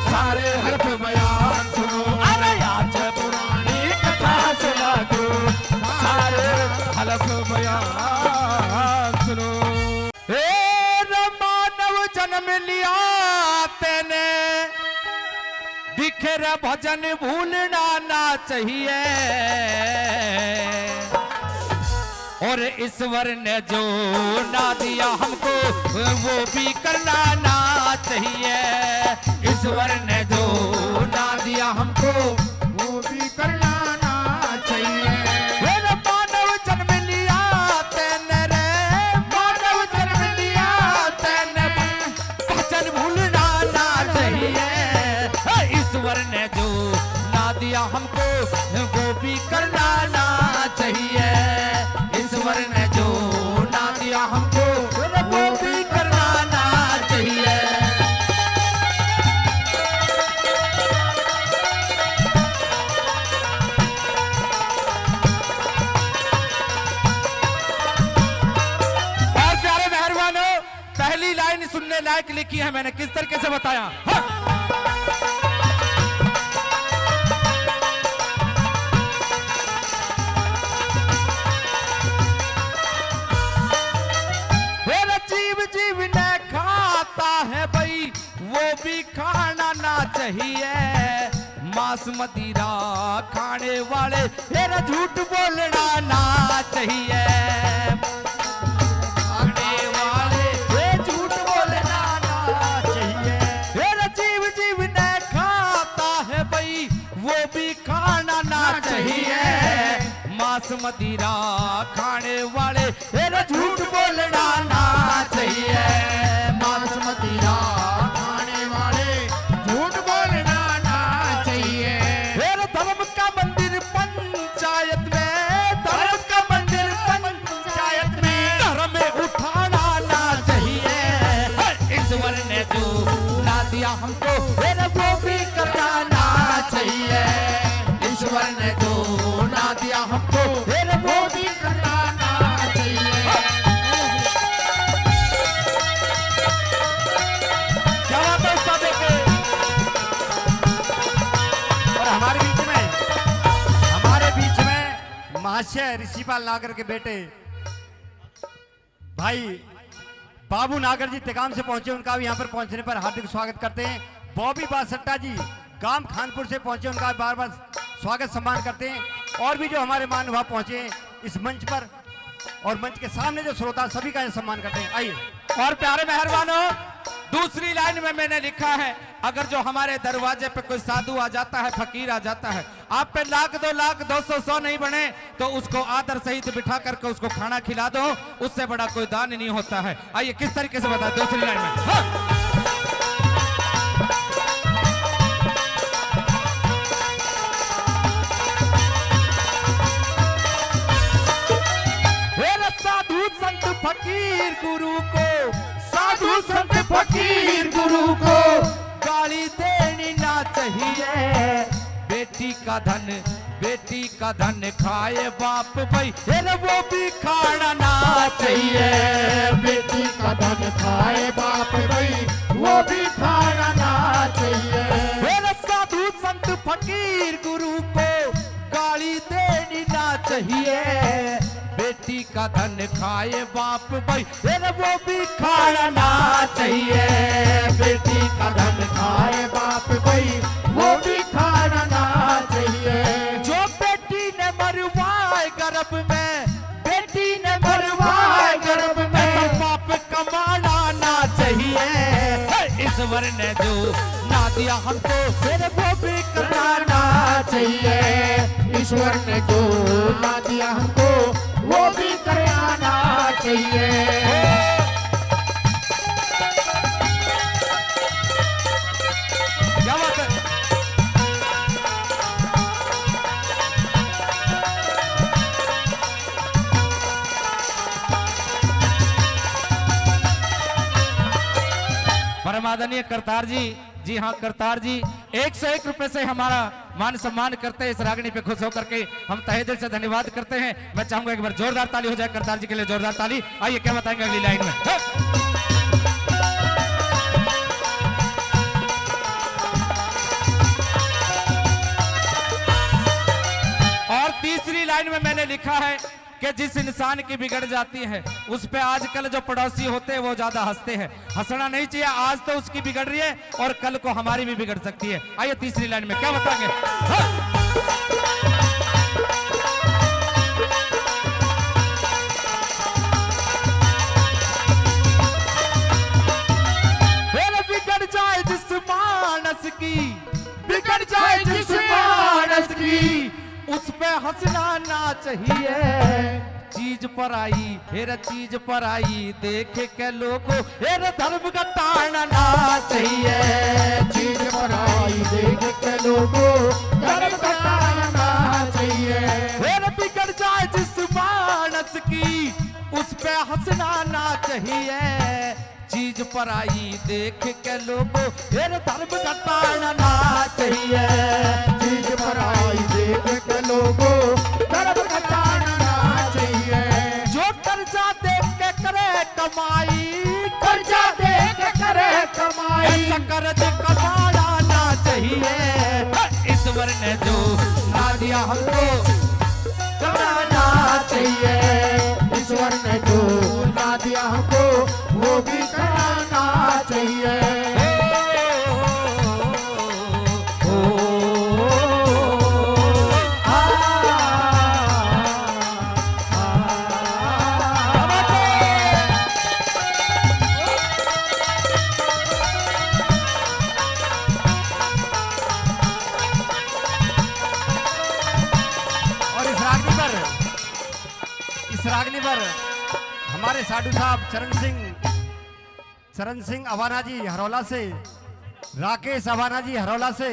सारे हलफ बयान सुनो। अरे आज पुरानी कथा सुना दो, सारे हलफ बयान सुनो। मानव जन्म लिया तेने, दिखे रे भजन भूलना ना चाहिए। और ईश्वर ने जो ना दिया हमको वो भी करना ना चाहिए। ईश्वर ने जो ना दिया हमको वो भी करना ना चाहिए। मानव जन्म लिया तेने रे, मानव जन्म लिया तेने, भजन भूलना ना चाहिए। ईश्वर ने जो ना दिया हमको वो भी करना ना चाहिए। ईश्वर ने जो ना दिया हमको वो भी करना ना चाहिए। लायक लिखी है मैंने, किस तरीके से बताया। हाँ। जीव जीव ने खाता है भाई, वो भी खाना ना चाहिए। मांस मदिरा खाने वाले फिर झूठ बोलना ना चाहिए। खाने वाले फिर झूठ बोलना ना चाहिए। फिर जीव जीव ने खाता है भाई, वो भी खाना ना चाहिए। मांस मदिरा खाने वाले फिर झूठ बोलना ना चाहिए। मांस मदिरा खाने वाले झूठ बोलना ना चाहिए। फिर धर्म का मंदिर पंचायत में, धर्म का मंदिर पंचायत में धर्म में उठाना ना चाहिए। ईश्वर ने जो ना दिया हमको फिर वो भी करना चाहिए। ईश्वर ने जो ना दिया हमको फिर वो भी करना चाहिए। क्या बात है उस्ताद के। और हमारे बीच में महाशय ऋषिपाल नागर के बेटे भाई बाबू नागर जी तिगाम से पहुंचे, उनका भी यहाँ पर पहुंचने पर हार्दिक स्वागत करते हैं। बॉबी बासट्टा जी गांव खानपुर से पहुंचे, उनका बार बार स्वागत सम्मान करते हैं। और भी जो हमारे महानुभाव पहुंचे इस मंच पर और मंच के सामने जो श्रोता सभी का सम्मान करते हैं। आइए। और प्यारे मेहरबानों, दूसरी लाइन में मैंने लिखा है, अगर जो हमारे दरवाजे पे कोई साधु आ जाता है, फकीर आ जाता है, आप पे लाख 2 लाख 200 100 नहीं बने तो उसको आदर सहित बिठा करके उसको खाना खिला दो, उससे बड़ा कोई दान नहीं होता है। आइए किस तरीके से बता दूसरी लाइन में। हाँ। साधु संत फकीर गुरु को, साधु संत फकीर गुरु को गाली देनी ना चाहिए। बेटी का धन खाए बाप भाई फिर वो भी खाना ना चाहिए। बेटी का धन खाए बाप भाई वो भी खाना ना चाहिए। फिर साधु संत फकीर गुरु को गाली देनी ना चाहिए। बेटी का धन खाए बाप भाई फिर वो भी खाना ना चाहिए। बेटी का धन खाए बाप भाई वो भी खाना ना चाहिए। जो बेटी ने मरवाए गर्भ में, बेटी ने मरवाए गर्भ में बाप कमाना ना चाहिए। ईश्वर ने जो ना दिया हमको फिर वो भी करना चाहिए। ईश्वर ने जो ना दिया हमको वो भी करना चाहिए। क्या बात है। परमादरणीय करतार जी हाँ करतार जी 101 रुपए से हमारा मान सम्मान करते हैं। इस रागनी पे खुश होकर के हम तहे दिल से धन्यवाद करते हैं। मैं चाहूंगा एक बार जोरदार ताली हो जाए करतार जी के लिए, जोरदार ताली। आइए क्या बताएंगे अगली लाइन में। और तीसरी लाइन में मैंने लिखा है कि जिस इंसान की बिगड़ जाती है उस पे आजकल जो पड़ोसी होते हैं वो ज्यादा हंसते हैं। हंसना नहीं चाहिए, आज तो उसकी बिगड़ रही है और कल को हमारी भी बिगड़ सकती है। आइए तीसरी लाइन में क्या बताएंगे। बिगड़ जाए जिस मानस की, बिगड़ जाए जिस मानस की उस पे हंसना ना चाहिए। चीज पर आई हेर चीज पर आई देख के लोगों हेर धर्म का ताड़ना ना चाहिए। चीज पर आई देख के लोगों धर्म का ताड़ना चाहिए। हेर बिगड़ जाए जिस मानस की उस पे हंसना ना चाहिए। चीज पर आई देख के लोगों हेर धर्म का ताड़ना ना चाहिए। चीज पर आई देख के लोगों धर्म का ताड़ना चाहिए। जो कर्जा देख के करे कमाई, कर्जा देख के करे ने जो ना दिया हमको घबराना चाहिए, ईश्वर ने जो ना दिया हमको वो भी कराना चाहिए। इस रागनी पर हमारे साधु साहब चरण सिंह अवाना जी हरौला से, राकेश अवाना जी हरौला से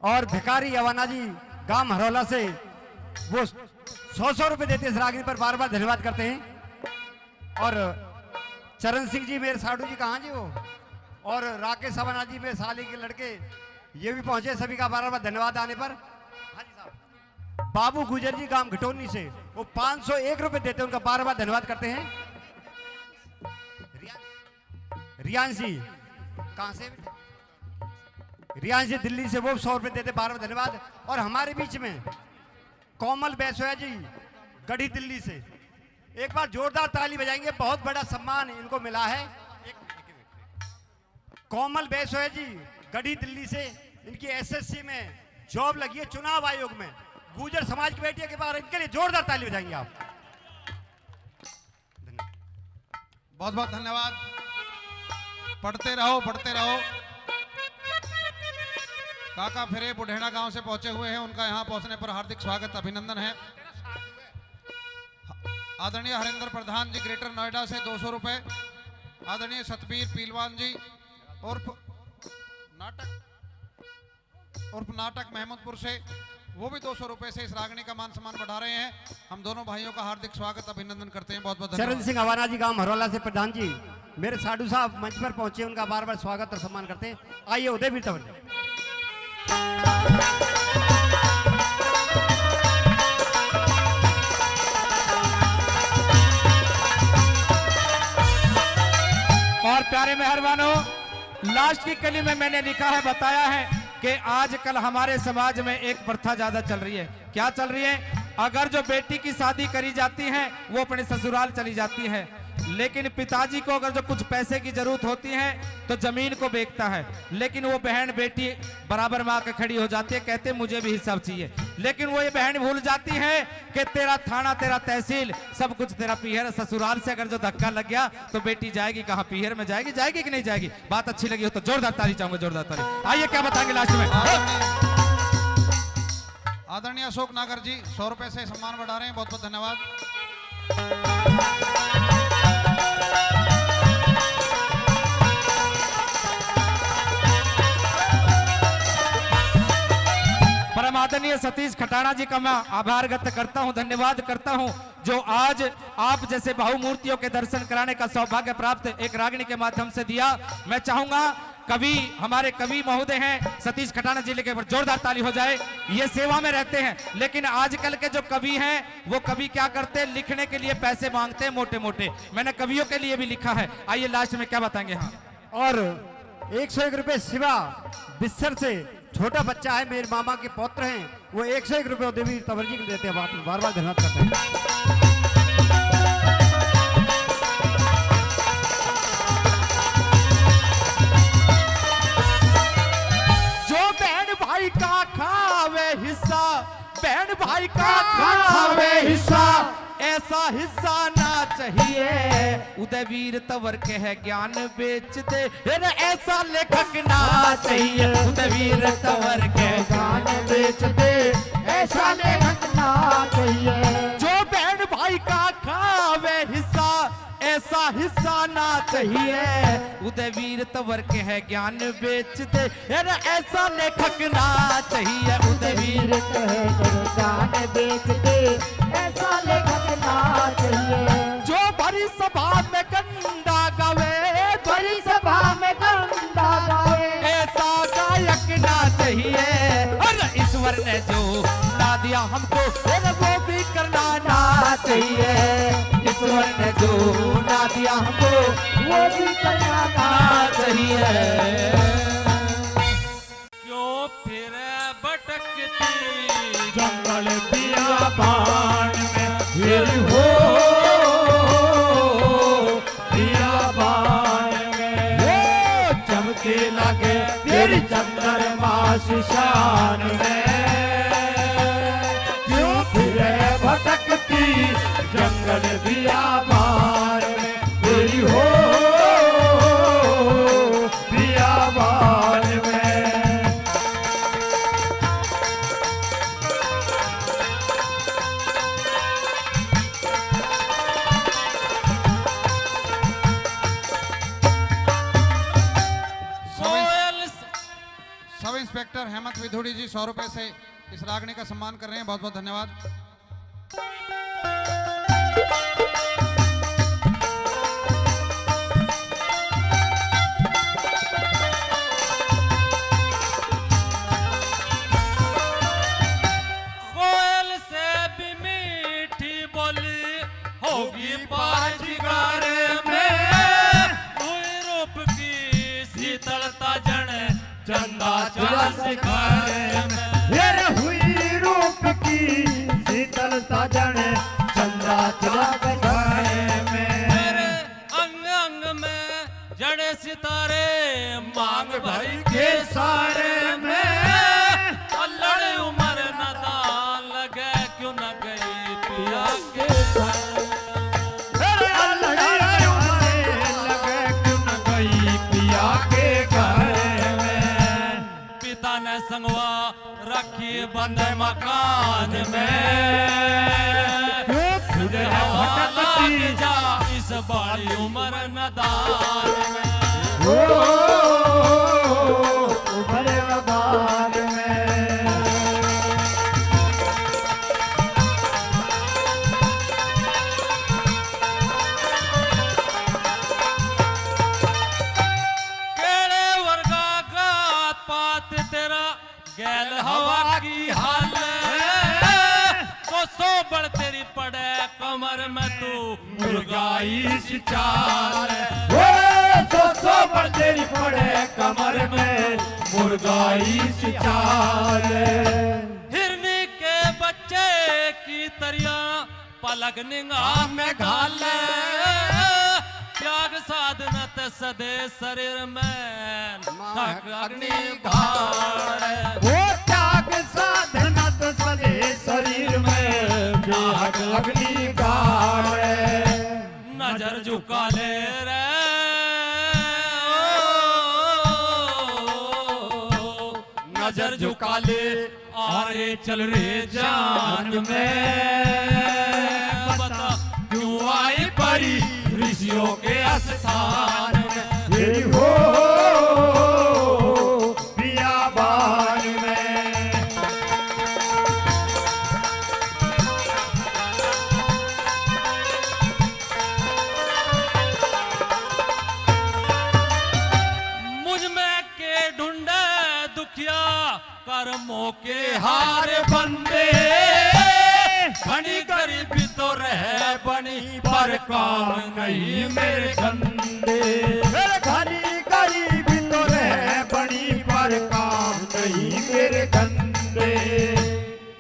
और भिखारी अवाना जी गांव हरौला से वो 100 रुपए देते इस रागनी पर बार बार धन्यवाद करते हैं। और चरण सिंह जी मेरे साधु जी कहाँ जी वो, और राकेश अवाना जी मेरे साली के लड़के ये भी पहुंचे, सभी का बार बार धन्यवाद आने पर। हाँ जी साहब, बाबू गुजर जी गांव घटोनी से वो 501 रुपए देते हैं, उनका बार बार धन्यवाद करते हैं। रियांश जी कहां से, रियांश जी दिल्ली से वो 100 रुपए देते, बार बार धन्यवाद। और हमारे बीच में कोमल बैसोया जी गढ़ी दिल्ली से, एक बार जोरदार ताली बजाएंगे, बहुत बड़ा सम्मान इनको मिला है। कोमल बैसोया जी गढ़ी दिल्ली से, इनकी एसएससी में जॉब लगी है चुनाव आयोग में, गुजर समाज की बेटियों के बाहर, इनके लिए जोरदार ताली बजाएंगे आप। बहुत बहुत धन्यवाद। पढ़ते रहो पढ़ते रहो। काका फिरे बुढ़ेड़ा गांव से पहुंचे हुए हैं, उनका यहां पहुंचने पर हार्दिक स्वागत अभिनंदन है। आदरणीय हरिंदर प्रधान जी ग्रेटर नोएडा से 200 रुपए, आदरणीय सतबीर पीलवान जी उर्फ नाटक महमूदपुर से, वो भी 200 रुपए से इस रागनी का मान सम्मान बढ़ा रहे हैं। हम दोनों भाइयों का हार्दिक स्वागत अभिनंदन करते हैं। बहुत बहुत चरण धन्यवाद। सिंह अवाना जी गांव हरौला से प्रधान जी मेरे साधु साहब मंच पर पहुंचे, उनका बार बार स्वागत और सम्मान करते हैं। आइए उदयवीर तंवर जी। और प्यारे मेहरबानों, लास्ट की कली में मैंने लिखा है, बताया है कि आजकल हमारे समाज में एक प्रथा ज्यादा चल रही है। क्या चल रही है? अगर जो बेटी की शादी करी जाती है वो अपने ससुराल चली जाती है, लेकिन पिताजी को अगर जो कुछ पैसे की जरूरत होती है तो जमीन को बेचता है, लेकिन वो बहन बेटी बराबर माँ के खड़ी हो जाती है, कहते मुझे भी हिस्सा चाहिए। लेकिन वो ये बहन भूल जाती है कि तेरा थाना, तेरा तहसील, सब कुछ तेरा पीहर, ससुराल से अगर जो धक्का लग गया तो बेटी जाएगी कहाँ? पीहर में जाएगी, जाएगी कि नहीं जाएगी? बात अच्छी लगी हो तो जोरदार ताली चाहूंगा, जोरदार ताली। आइए क्या बताएंगे लास्ट में। आदरणीय अशोक नागर जी 100 रुपए से सम्मान बढ़ा रहे हैं, बहुत बहुत धन्यवाद। परम आदरणीय सतीश खटाना जी का मैं आभार व्यक्त करता हूं, धन्यवाद करता हूं, जो आज आप जैसे बहुमूर्तियों के दर्शन कराने का सौभाग्य प्राप्त एक रागिनी के माध्यम से दिया। मैं चाहूंगा कवि, हमारे कवि महोदय हैं सतीश खटाना जी के ऊपर जोरदार ताली हो जाए। ये सेवा में रहते हैं, लेकिन आजकल के जो कवि हैं वो कवि क्या करते हैं, लिखने के लिए पैसे मांगते हैं मोटे मोटे। मैंने कवियों के लिए भी लिखा है, आइए लास्ट में क्या बताएंगे। हाँ, और 101 रुपए शिवा बिस्सर से, छोटा बच्चा है, मेरे मामा के पौत्र हैं, वो 101 रुपए उदयवीर तंवर जी को देते हैं, बार बार धन्यवाद करते हैं। का खावे हिस्सा, बहन भाई का खावे हिस्सा, ऐसा हिस्सा ना चाहिए। उदयवीर तंवर के है ज्ञान बेच दे, ऐसा लेखक ना चाहिए। उदयवीर तंवर के ज्ञान बेच दे, ऐसा लेखक ना चाहिए। जो बहन भाई का खावे हिस्सा, ऐसा हिस्सा ना चाहिए। उदयवीर तंवर के है ज्ञान बेच दे, ऐसा लेखक ना चाहिए। उदयवीर ज्ञान बेच दे, ऐसा लेखक ना चाहिए। जो भरी सभा में गंदा गावे, भरी सभा में गंदा गावे, ऐसा गायक ना चाहिए। अरे ईश्वर ने जो ना दिया हमको वो भी करना ना चाहिए। ईश्वर ने जो ना दिया हमको वो भी करना ना चाहिए। क्यों फिर भटकती जंगल बियाबान में फिर हो बियाबान में चमके लगे फिर चंद्रमा शान में क्यों फिरे भटकती जंगल बियाबान में फिर हो बियाबान में। सब इंस्पेक्टर हेमंत विधुड़ी जी 100 रुपए से इस रागनी का सम्मान कर रहे हैं, बहुत बहुत धन्यवाद। कोयल से भी मीठी बोली होगी बाजीगर में हुई रूप की शीतलता जन चंदा चला शिखर में फिर हुई रूप की शीतलता जने चंदा चला शिखर में मेरे अंग अंग में जड़े सितारे मांग भरी के सारे में अल्लड़ उमर नदान लगे क्यों न गई पिया के लगे क्यों न गई पिया के घर में पिता ने संगवा रखी बंद मकान में तुझे हवा लग जा इस बड़ी उम्र नदान में उभरे बाग में केड़े वर्गा गात पात तेरा गैल हवा की हाल को सो बड़ तेरी पड़े कमर में तू मुर्गाई चाल सो पर तेरी पड़े कमर में मुर्गाई चाल हिरनी के बच्चे की तरिया पलक निगाह में घाल त्याग साधनत सदे शरीर में थक अग्नि घाल वो त्याग साधना तो सदे शरीर में त्याग अग्नि गाड़ नजर झुका ले रे नजर झुका ले आरे चल रे जान में बता क्यों आई परी ऋषियों के स्थान में तेरी हो बियाबान में मुझ में के ढूंढे दुखिया कर्मों के हार बंदे घनी गरीबी तो रह बनी पर काम नहीं मेरे गंदे मेरे घरी गरीबी तो रह बड़ी पर काम नहीं मेरे गंदे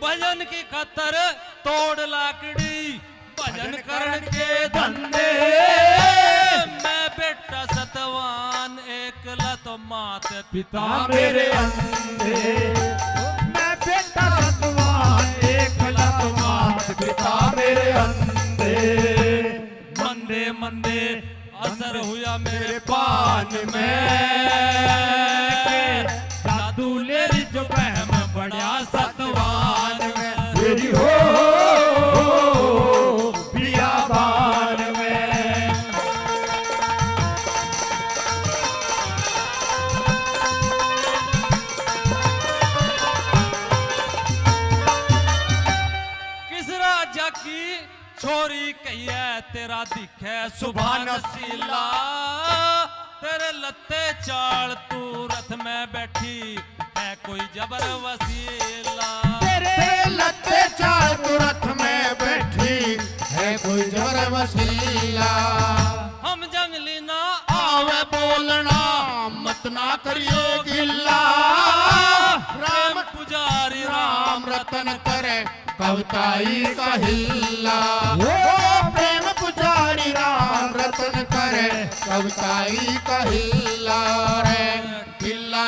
भजन की खतर तोड़ लाकड़ी भजन करण के धंधे मैं बेटा सतवान एकला तो मात पिता मेरे अंधे मैं बेटा सतवान एक लत मात पिता मेरे अंधे मंदे मंदे असर हुआ मेरे पान में जादू लेरी जो बहम बड़ा सतवान में तेरी हो बियाबान में किस राजा की छोरी कहिए तेरा दिखे सुबह नसीला तेरे लत्ते चाल तू रथ में बैठी है कोई जबर वसीला तेरे लत्ते चाल तू रथ में बैठी है कोई जबर वसीला। हम जंगली ना आवे बोलना मत ना करियो गिल्ला राम पुजारी रतन करे कविताई का हिल्ला। ओ प्रेम पुजारी राम रतन करे कविताई का हिल्ला रे। हिल्ला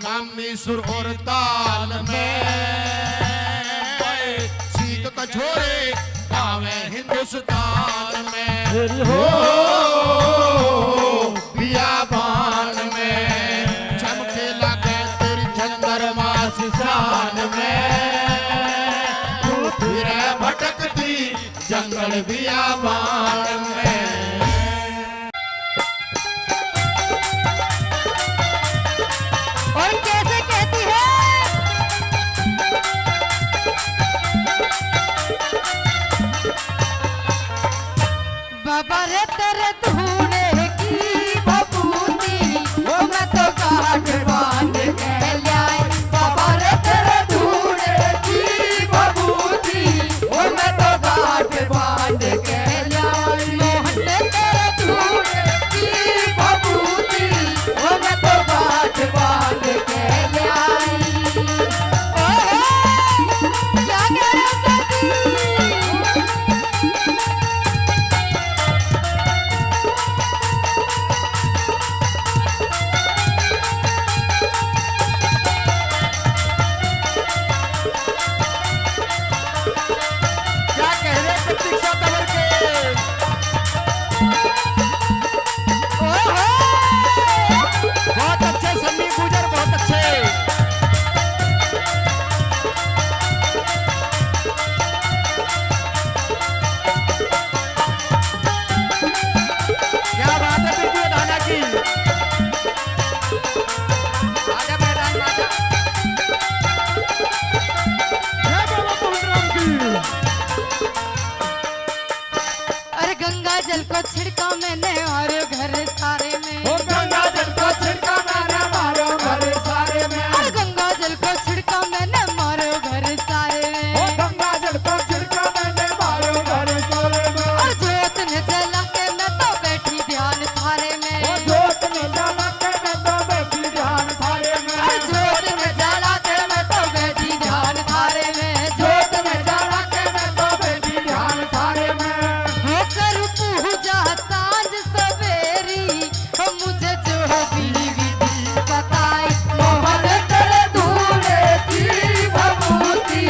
नामी सुर और ताल में सीख कछोरे गावे हिंदुस्तान में। हो बियाबान में चमके लगे तेरी चंद्रमा शान में। तू फिर भटकती जंगल बियाबान में। और कैसे कहती है बाबा रे तेरे धूने की बबूती वो मैं तो काट बांध के लाई। बाबा रे तेरे धूने की बबूती वो मैं तो काट बांध के लाई। मोहन तेरे धूने की बबूती वो मैं तो काट बांध के लाई। क्या कह रहे बहुत अच्छे सन्नी गुजर, बहुत अच्छे। क्या बात है बिरजू दाना की। आजा मैदान में आजा। जय बाबा मोहनराम की। अरे गंगा जल को छिड़का मैंने और घर सारे में। गंगा जल को छिड़का मैंने मारो घर सारे में। अरे गंगा जल को छिड़का मैंने मारो घर सारे में। गंगा जल को छिड़का मैंने मारो घर सारे में। और जोत ने जला के मैं तो बैठी ध्यान थारे में। जोत ने जला के मैं तो बैठी ध्यान थारे में। और जोत ने जला के मैं तो बैठी ध्यान थारे में। जोत ने जला के मैं तो बैठी ध्यान थारे में। हो करूं पूजा सांझ सवेरी हो मुझे जो भी विधि बताई। मोहन तेरे धूने की बबूती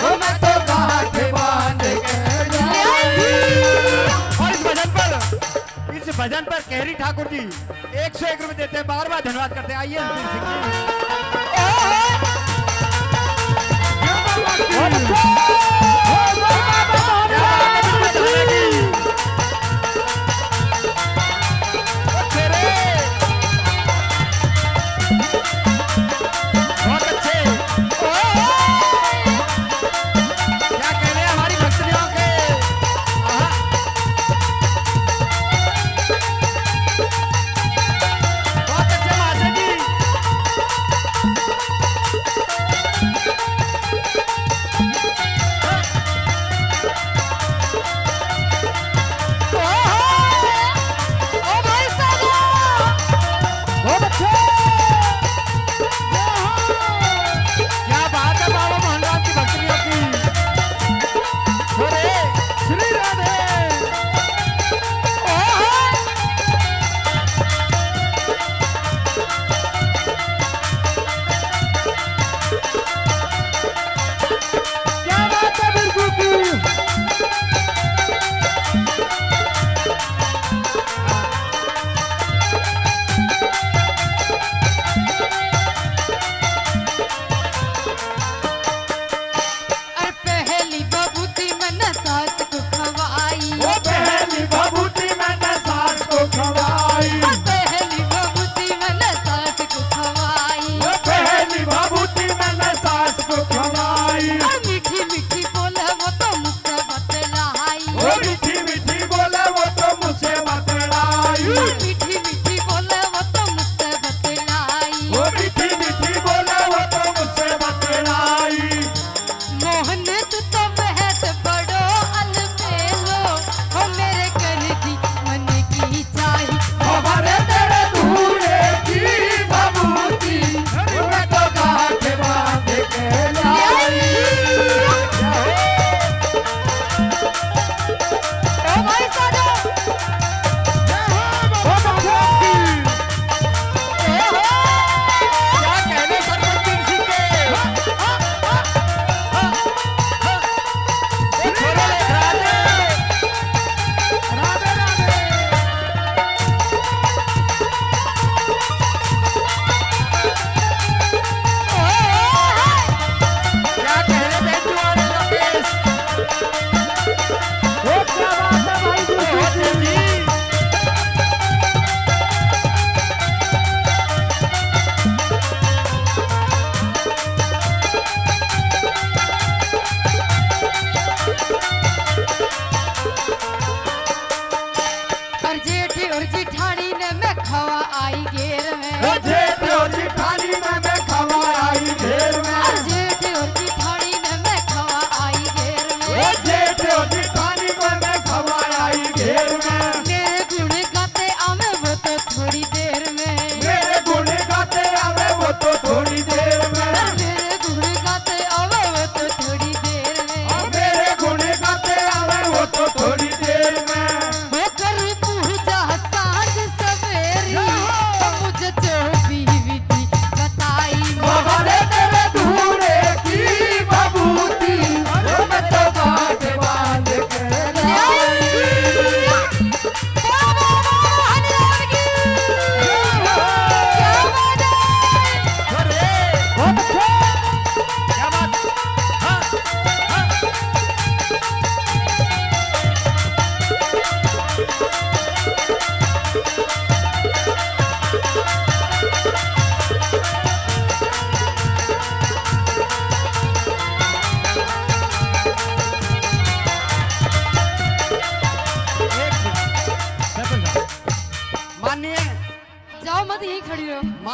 वो मैं तो गांठ बांध के लाई। और इस भजन पर कहरी ठाकुर जी 101 रुपए देते हैं। बार बार धन्यवाद करते हैं। आइए अंतिम सिंह बहुत अच्छे। क्या कह रहे हैं हमारी भक्तों के। बहुत अच्छे माता जी।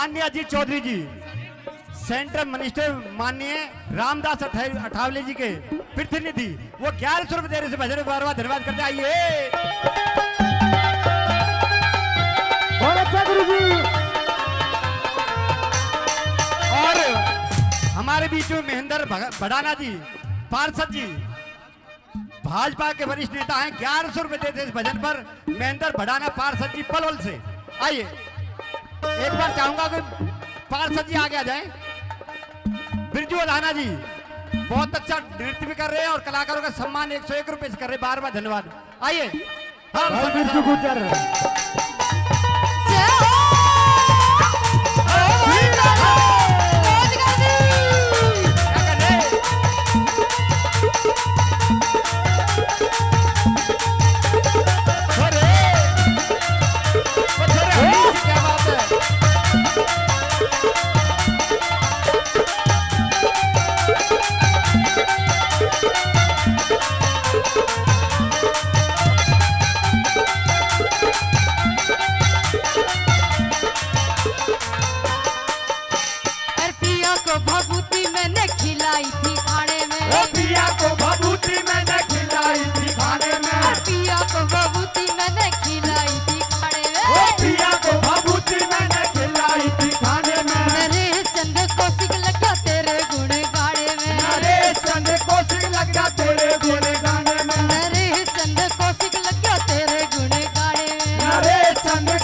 माननीय अजीत चौधरी जी, सेंट्रल मिनिस्टर माननीय रामदास अठावले जी के प्रतिनिधि, वो 1100 रुपए देने से भजन को बार बार धन्यवाद करते। आइए बहुत अच्छा गुरु जी। और हमारे बीच में महेंद्र भड़ाना जी, पार्षद जी, भाजपा के वरिष्ठ नेता हैं, 1100 रुपए देते इस भजन पर महेंद्र भड़ाना पार्षद जी पलवल से। आइए एक बार चाहूंगा कि पार्षद जी आगे आ जाएं। बिरजू अलाना जी बहुत अच्छा नृत्य भी कर रहे हैं और कलाकारों का सम्मान 101 रुपए से कर रहे हैं, बार बार धन्यवाद। आइए बिरजू गुजर जय हो भभूति मैंने खिलाई थी खाने में, पिया को भभूति मैंने खिलाई थी खाने में, पिया को भभूति मैंने खिलाई थी खाने में, पिया को भभूति मैंने खिलाई थी खाने में। नरेश चंद्र कौशिक लगा तेरे गुण गाने में, नरेश चंद्र कौशिक लगा तेरे गुण गाने में, नरेश चंद्र कौशिक लगा तेरे गुण गाने में, नरेश चंद्र